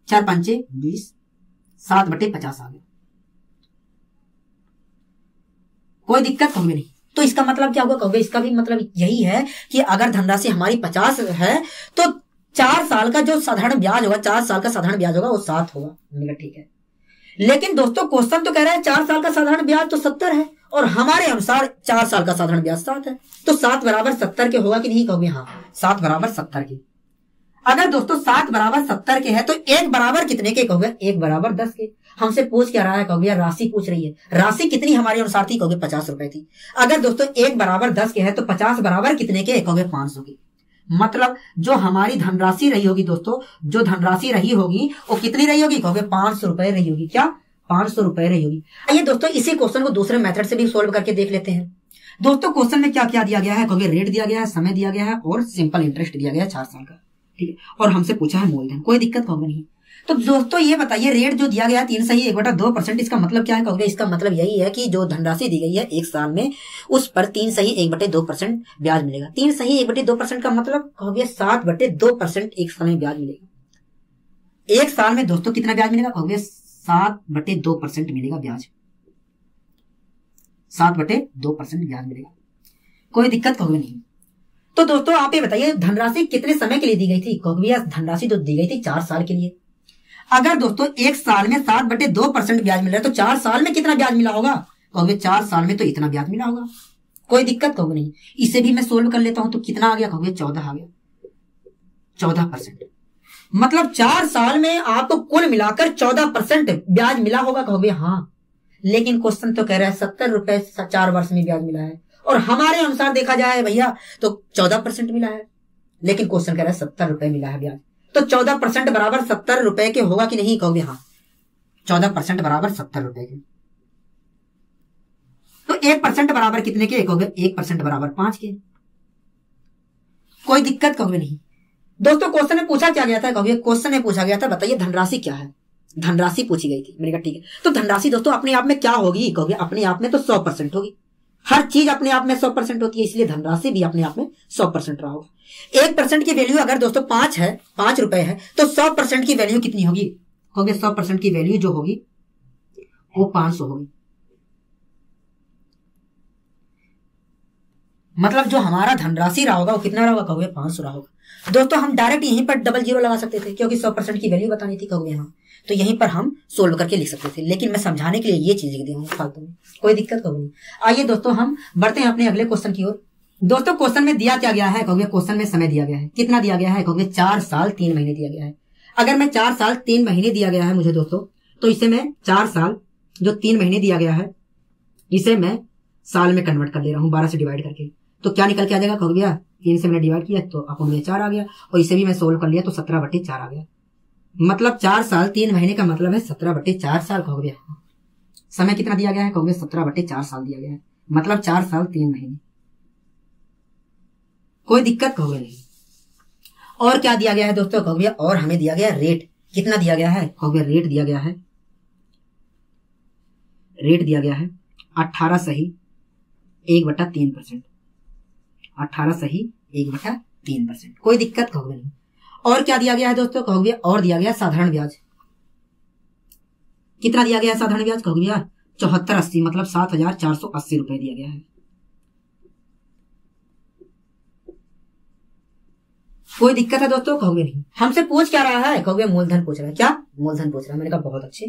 4 पंचे 20, 7/50 आ गया, कोई दिक्कत कहोगे नहीं। तो इसका मतलब क्या होगा कहोगे, इसका भी मतलब यही है कि अगर धनराशि हमारी 50 है तो 4 साल का जो साधारण ब्याज होगा, 4 साल का साधारण ब्याज होगा वो 7 होगा। मैंने कहा ठीक है, लेकिन दोस्तों क्वेश्चन तो कह रहा है 4 साल का साधारण ब्याज तो 70 है और हमारे अनुसार 4 साल का साधारण ब्याज 7 है, तो 7 बराबर 70 के होगा कि नहीं कहोगे हाँ, 7 बराबर 70 के। अगर दोस्तों 7 बराबर 70 के है तो 1 बराबर कितने के कहोगे, 1 बराबर 10 के। हमसे पूछ क्या रहा है कहोगे, राशि पूछ रही है। राशि कितनी हमारे अनुसार थी कहोगे 50 रुपए थी। अगर दोस्तों 1 बराबर 10 के है तो 50 बराबर कितने के कहोगे 500 के। मतलब जो हमारी धनराशि रही होगी दोस्तों, जो धनराशि रही होगी वो कितनी रही होगी कहोगे 500 रुपए रही होगी। क्या 500 रुपए रही होगी। आइए दोस्तों इसी क्वेश्चन को दूसरे मेथड से भी सोल्व करके देख लेते हैं। दोस्तों क्वेश्चन में क्या क्या दिया गया है कहोगे, रेट दिया गया है, समय दिया गया है और सिंपल इंटरेस्ट दिया गया है 4 साल का, ठीक है, और हमसे पूछा है मूलधन, कोई दिक्कत कहोगे नहीं। तो दोस्तों ये बताइए रेट जो दिया गया है 3 सही 1/2%, इसका मतलब क्या है कहोगे, इसका मतलब यही है कि जो धनराशि दी गई है 1 साल में उस पर 3 सही 1/2% ब्याज मिलेगा। 3 सही 1/2% का मतलब कहोगे 7/2% 1 साल में ब्याज मिलेगा। 1 साल में दोस्तों कितना ब्याज मिलेगा कहोगे 7/2% मिलेगा ब्याज, 7/2% ब्याज मिलेगा, कोई दिक्कत कहोगे नहीं। तो दोस्तों आप ये बताइए धनराशि कितने समय के लिए दी गई थी कहोगे, धनराशि जो दी गई थी 4 साल के लिए। अगर दोस्तों 1 साल में 7/2% ब्याज मिल रहा है तो 4 साल में कितना ब्याज मिला होगा कहोगे, 4 साल में तो इतना ब्याज मिला होगा, कोई दिक्कत कहोगे नहीं। इसे भी मैं सोल्व कर लेता हूं तो कितना आ गया कहोगे 14 आ गया, 14%। मतलब 4 साल में आपको कुल मिलाकर 14% ब्याज मिला होगा कहोगे हाँ। लेकिन क्वेश्चन तो कह रहा है 70 रुपए 4 वर्ष में ब्याज मिला है और हमारे अनुसार देखा जाए भैया तो 14% मिला है, लेकिन क्वेश्चन कह रहा है 70 रुपए मिला है ब्याज। तो 14% बराबर 70 रुपए के होगा कि नहीं कहोगे हाँ, 14% बराबर 70 रुपए के। तो 1% बराबर कितने के कहोगे, 1% बराबर 5 के, कोई दिक्कत कहोगे नहीं। दोस्तों क्वेश्चन में पूछा क्या गया था कहोगे, क्वेश्चन में पूछा गया था बताइए धनराशि क्या है, धनराशि पूछी गई थी। मैंने कहा ठीक है, तो धनराशि दोस्तों अपने आप में क्या होगी कहोगे, अपने आप में तो 100% होगी, हर चीज अपने आप में 100% होती है, इसलिए धनराशि भी अपने आप में 100% रहा होगा। 1% की वैल्यू अगर दोस्तों 5 है, 5 रुपए है, तो 100% की वैल्यू कितनी होगी कहोगे, 100% की वैल्यू जो होगी वो 500 होगी। मतलब जो हमारा धनराशि रहा होगा वो कितना रहा होगा कहोगे 500 रहा होगा। दोस्तों हम डायरेक्ट यहीं पर डबल जीरो लगा सकते थे क्योंकि 100% की वैल्यू बतानी थी कहोगे यहाँ, तो यहीं पर हम सोल्व करके लिख सकते थे, लेकिन मैं समझाने के लिए ये चीज लिख दिया हूँ फालतू में, कोई दिक्कत कहोगे नहीं। आइए दोस्तों हम बढ़ते हैं अपने अगले क्वेश्चन की ओर। दोस्तों क्वेश्चन में दिया क्या गया है कहोगे, क्वेश्चन में समय दिया गया है, कितना दिया गया है कहोगे 4 साल 3 महीने दिया गया है। अगर मैं 4 साल 3 महीने दिया गया है मुझे दोस्तों, तो इसे मैं 4 साल जो 3 महीने दिया गया है इसे मैं साल में कन्वर्ट कर ले रहा हूँ 12 से डिवाइड करके, तो क्या निकल के आ जाएगा कहोगे, 3 से मैंने डिवाइड किया तो अपन में 4 आ गया और इसे भी मैं सोल्व कर लिया तो 17/4 आ गया। मतलब 4 साल 3 महीने का मतलब है 17/4 साल कहोगे, समय कितना दिया गया है, कहोगे 17/4 साल दिया गया है, मतलब 4 साल 3 महीने। कोई दिक्कत कहोगे नहीं। और क्या दिया गया है दोस्तों, कहोगे और हमें दिया गया रेट। कितना दिया गया है, कहोगे रेट दिया गया है, रेट दिया गया है 18 सही 1/3%, 18 सही 1/3%। कोई दिक्कत कहोगे नहीं। और क्या दिया गया है दोस्तों, कहोगे और दिया गया साधारण ब्याज। कितना दिया गया है साधारण ब्याज, कहोगे 7480, मतलब 7480 रुपए दिया गया है। कोई दिक्कत है दोस्तों, कहोगे नहीं। हमसे पूछ क्या रहा है, कहोगे मूलधन पूछ रहा है। क्या मूलधन पूछ रहा है, मैंने कहा बहुत अच्छे।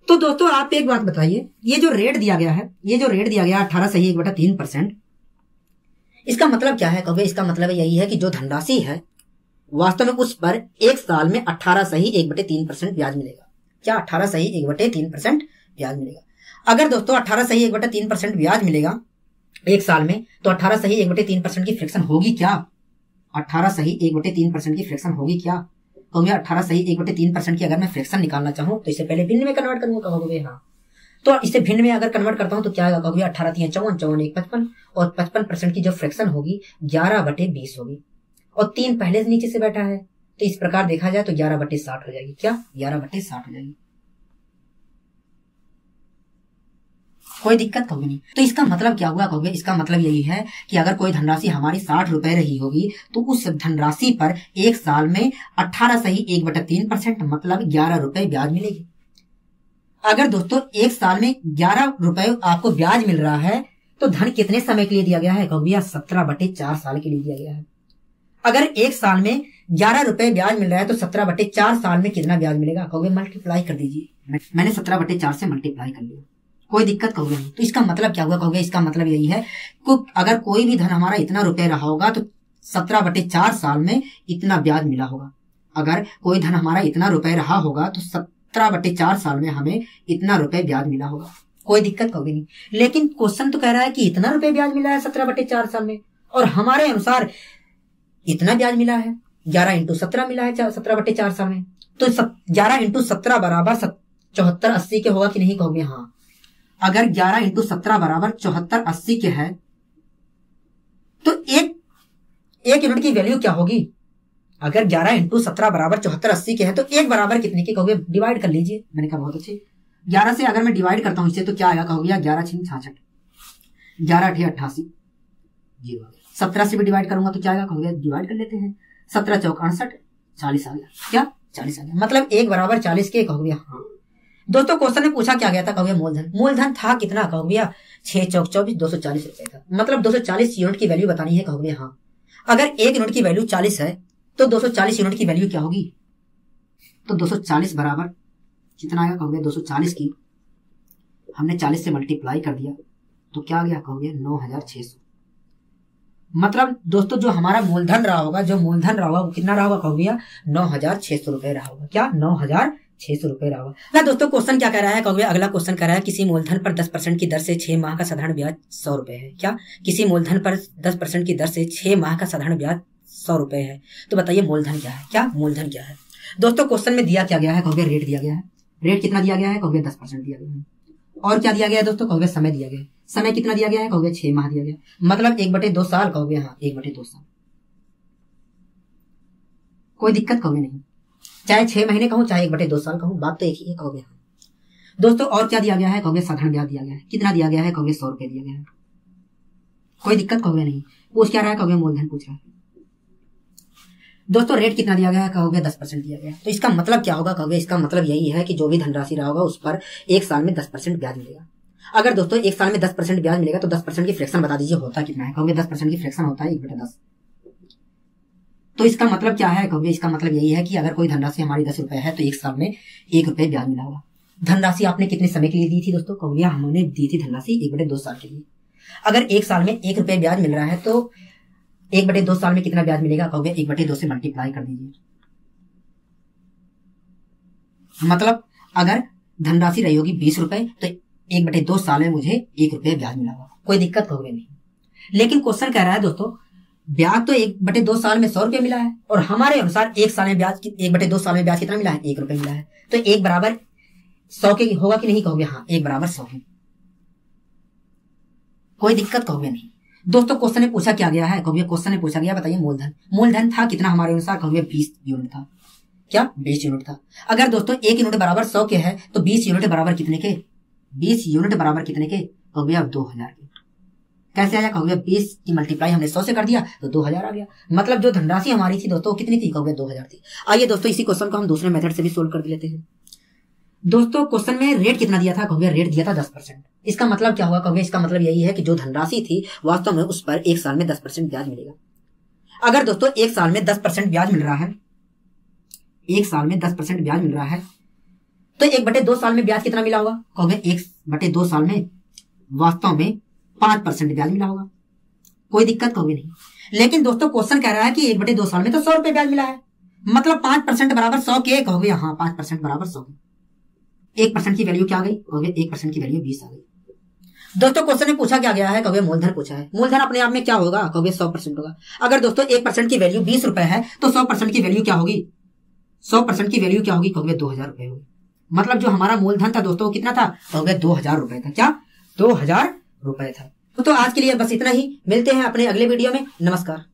तो दोस्तों आप एक बात बताइए, ये जो रेट दिया गया है, ये जो रेट दिया गया 18 सही 1/3%, इसका मतलब क्या है, कहोगे इसका मतलब यही है कि जो धनराशि है वास्तव में उस पर एक साल में 18 सही 1/3% ब्याज मिलेगा। क्या 18 सही 1/3% ब्याज मिलेगा। अगर दोस्तों 18 सही 1/3% ब्याज मिलेगा एक साल में, तो 18 सही 1/3% की फ्रैक्शन होगी क्या, 18 सही 1/3% की फ्रैक्शन होगी क्या, कहोगे 18 सही 1/3% की अगर मैं फ्रैक्शन निकालना चाहूं तो इसे पहले भिन्न में कन्वर्ट करूंगा, कहोगे हाँ। तो इसे भिन्न में अगर कन्वर्ट करता हूं तो क्या आएगा, कहोगे 18 3 54, 54 1 55, और 55% की जो फ्रैक्शन होगी 11/20 होगी, और 3 पहले से नीचे से बैठा है, तो इस प्रकार देखा जाए तो 11/60 हो जाएगी। क्या 11/60 हो जाएगी। कोई दिक्कत कहोगे नहीं। तो इसका मतलब क्या हुआ, कहोगे इसका मतलब यही है कि अगर कोई धनराशि हमारी 60 रुपए रही होगी तो उस धनराशि पर एक साल में 18 सही 1/3% मतलब 11 रुपए ब्याज मिलेगी। अगर दोस्तों एक साल में 11 रुपए आपको ब्याज मिल रहा है तो धन कितने समय के लिए दिया गया है, कहोगे 17/4 साल के लिए दिया गया है। अगर एक साल में 11 रुपए ब्याज मिल रहा है तो 17/4 साल में कितना ब्याज मिलेगा, कहोगे मल्टीप्लाई कर दीजिए। मैंने 17/4 से मल्टीप्लाई कर लिया। कोई दिक्कत कहोगे नहीं। तो इसका मतलब क्या हुआ, कहोगे इसका मतलब यही है कि अगर कोई भी धन हमारा इतना रुपए रहा होगा तो 17/4 साल में इतना ब्याज मिला होगा। अगर कोई धन हमारा इतना रुपए रहा होगा तो 17/4 साल में हमें इतना रुपए ब्याज मिला होगा। कोई दिक्कत कहोगे नहीं। लेकिन क्वेश्चन तो कह रहा है कि इतना रुपए ब्याज मिला है 17/4 साल में, और हमारे अनुसार इतना ब्याज मिला है 11 × 17 मिला है 17/4 साल में, तो 11 × 17 बराबर 7480 के होगा कि नहीं, कहोगे हाँ। अगर 11 × 17 बराबर 7480 के है तो एक यूनिट की वैल्यू क्या होगी। अगर 11 × 17 बराबर 7480 के है तो एक बराबर कितने के, कहोगे डिवाइड कर लीजिए। मैंने कहा बहुत अच्छे। 11 से अगर मैं डिवाइड करता हूं इसे तो क्या आएगा, कहोगे 11 × 6 66, 11 × 8 88, 17 से भी डिवाइड करूंगा तो क्या आएगा, कहोगे डिवाइड कर लेते हैं, 17 × 4 68, 40 आ गया। क्या 40 आ गया, मतलब 1 बराबर 40 के, कहोगे हाँ। दोस्तों क्वेश्चन में पूछा क्या गया था, कहोगे मूलधन। मूलधन था कितना, कहोगे 6 × 24 240 रुपए था, मतलब 240 यूनिट की वैल्यू बतानी है, कहोगे हाँ। अगर 1 यूनिट की वैल्यू 40 है तो 240 यूनिट की वैल्यू क्या होगी, तो 240 बराबर कितना आएगा, कहोगे 240 की हमने 40 से मल्टीप्लाई कर दिया तो क्या आ गया, कहोगे 9600। मतलब दोस्तों जो हमारा मूलधन रहा होगा, जो मूलधन रहा होगा वो कितना रहा होगा, कहोगे 9600 रुपए रहा होगा। क्या 9600 रुपए रहा होगा ना। दोस्तों क्वेश्चन क्या कह रहा है, कहोगे अगला क्वेश्चन कह रहा है किसी मूलधन पर 10% की दर से 6 माह का साधारण ब्याज 100 रुपए है। क्या किसी मूलधन पर 10% की दर से 6 माह का साधारण ब्याज 100 रुपए है, तो बताइए मूलधन क्या है। क्या मूलधन क्या है। दोस्तों क्वेश्चन में दिया क्या गया है, कहोगे रेट दिया गया है। रेट कितना दिया गया है, कहोगे 10% दिया गया है। और क्या दिया गया है दोस्तों, कहोगे समय दिया गया है। समय कितना दिया गया है, कहोगे 6 माह दिया गया, मतलब 1/2 साल, कहोगे हाँ 1/2 साल। कोई दिक्कत कहोगे नहीं, चाहे 6 महीने कहूं चाहे 1/2 साल कहूं, बात तो एक ही है, कहोगे हाँ। दोस्तों और क्या दिया गया है, कहोगे साधारण ब्याज दिया गया है। कितना दिया गया है, कहोगे 100 रुपए दिया गया है। कोई दिक्कत कहोगे नहीं। पूछ क्या रहा है, कहोगे मूलधन पूछ रहा है। दोस्तों रेट कितना दिया गया है, कहोगे 10% दिया गया है। तो इसका मतलब क्या होगा, कहोगे इसका मतलब यही है कि जो भी धनराशि रहा होगा उस पर एक साल में 10% ब्याज मिलेगा। अगर दोस्तों एक साल में 10% ब्याज मिलेगा तो 10% की फ्रैक्शन बता दीजिए होता कितना है, कहोगे 10% की फ्रैक्शन होता है 1/10। तो इसका मतलब क्या है, कहोगे इसका मतलब यही है कि अगर कोई धनराशि हमारी 10 रुपए है तो एक साल में 1 रुपए ब्याज मिला होगा। धनराशि आपने कितने समय के लिए दी थी दोस्तों, कहोगे हमने दी थी धनराशि 1/2 साल के लिए। अगर एक साल में 1 रुपए ब्याज मिल रहा है तो 1/2 साल में कितना ब्याज मिलेगा, कहोगे 1/2 से मल्टीप्लाई कर दीजिए। मतलब अगर धनराशि रही होगी 20 रुपए तो 1/2 साल में मुझे 1 रुपए ब्याज मिला होगा। कोई दिक्कत कहोगे नहीं। लेकिन क्वेश्चन कह रहा है दोस्तों ब्याज तो 1/2 साल में 100 रुपये मिला है, और हमारे अनुसार 1 साल में ब्याज 1/2 साल में ब्याज कितना मिला है? 1 रुपये मिला है। तो 1 बराबर 100 के होगा कि नहीं कहोगे? हाँ, 1 बराबर 100 है। कोई दिक्कत कहोगे नहीं। दोस्तों क्वेश्चन में पूछा क्या गया है? कहोगे क्वेश्चन में पूछा गया, बताइए मूलधन। मूलधन था कितना हमारे अनुसार? कहोगे 20 यूनिट था। क्या? 20 यूनिट था। अगर दोस्तों 1 यूनिट बराबर 100 के है तो 20 यूनिट बराबर कितने के? 20 यूनिट बराबर कितने के? कहोगे अब 2000 के। कैसे आया? कहोगे 20 की मल्टीप्लाई हमने 100 से कर दिया तो 2000 आ गया। मतलब जो धनराशि हमारी थी दोस्तों कितनी थी? कहोगे 2000 थी। आइए दोस्तों इसी क्वेश्चन को हम दूसरे मेथड से भी सोल्व कर लेते हैं। दोस्तों क्वेश्चन में रेट कितना दिया था? कहोगे रेट दिया था 10%। इसका मतलब क्या हुआ? कहोगे इसका मतलब यही है कि जो धनराशि थी वास्तव में उस पर 1 साल में 10% ब्याज मिलेगा। अगर दोस्तों 1 साल में 10% ब्याज मिल रहा है, 1 साल में 10% ब्याज मिल रहा है, तो 1/2 साल में ब्याज कितना मिला होगा? कहोगे 1/2 साल में वास्तव में 5% ब्याज मिला होगा। कोई दिक्कत कहोगे नहीं। लेकिन दोस्तों क्वेश्चन कह रहा है कि 1/2 साल में तो 100 रुपए ब्याज मिला है, मतलब 5% बराबर 100 के। कहोगे हाँ 5% बराबर 100 के। 1% की वैल्यू क्या आ गई? कहोगे 1% की वैल्यू 20 आ गई। दोस्तों क्वेश्चन में पूछा क्या गया है? कहोगे मूलधन पूछा है। मूलधन अपने आप में क्या होगा? कहोगे 100% होगा। अगर दोस्तों 1% की वैल्यू 20 रुपए है तो 100% की वैल्यू क्या होगी? 100% की वैल्यू क्या होगी? कहोगे 2000 रुपए होगी। मतलब जो हमारा मूलधन था दोस्तों वो कितना था? कहोगे 2000 रुपए था। क्या? 2000 रुपए था। तो आज के लिए बस इतना ही। मिलते हैं अपने अगले वीडियो में। नमस्कार।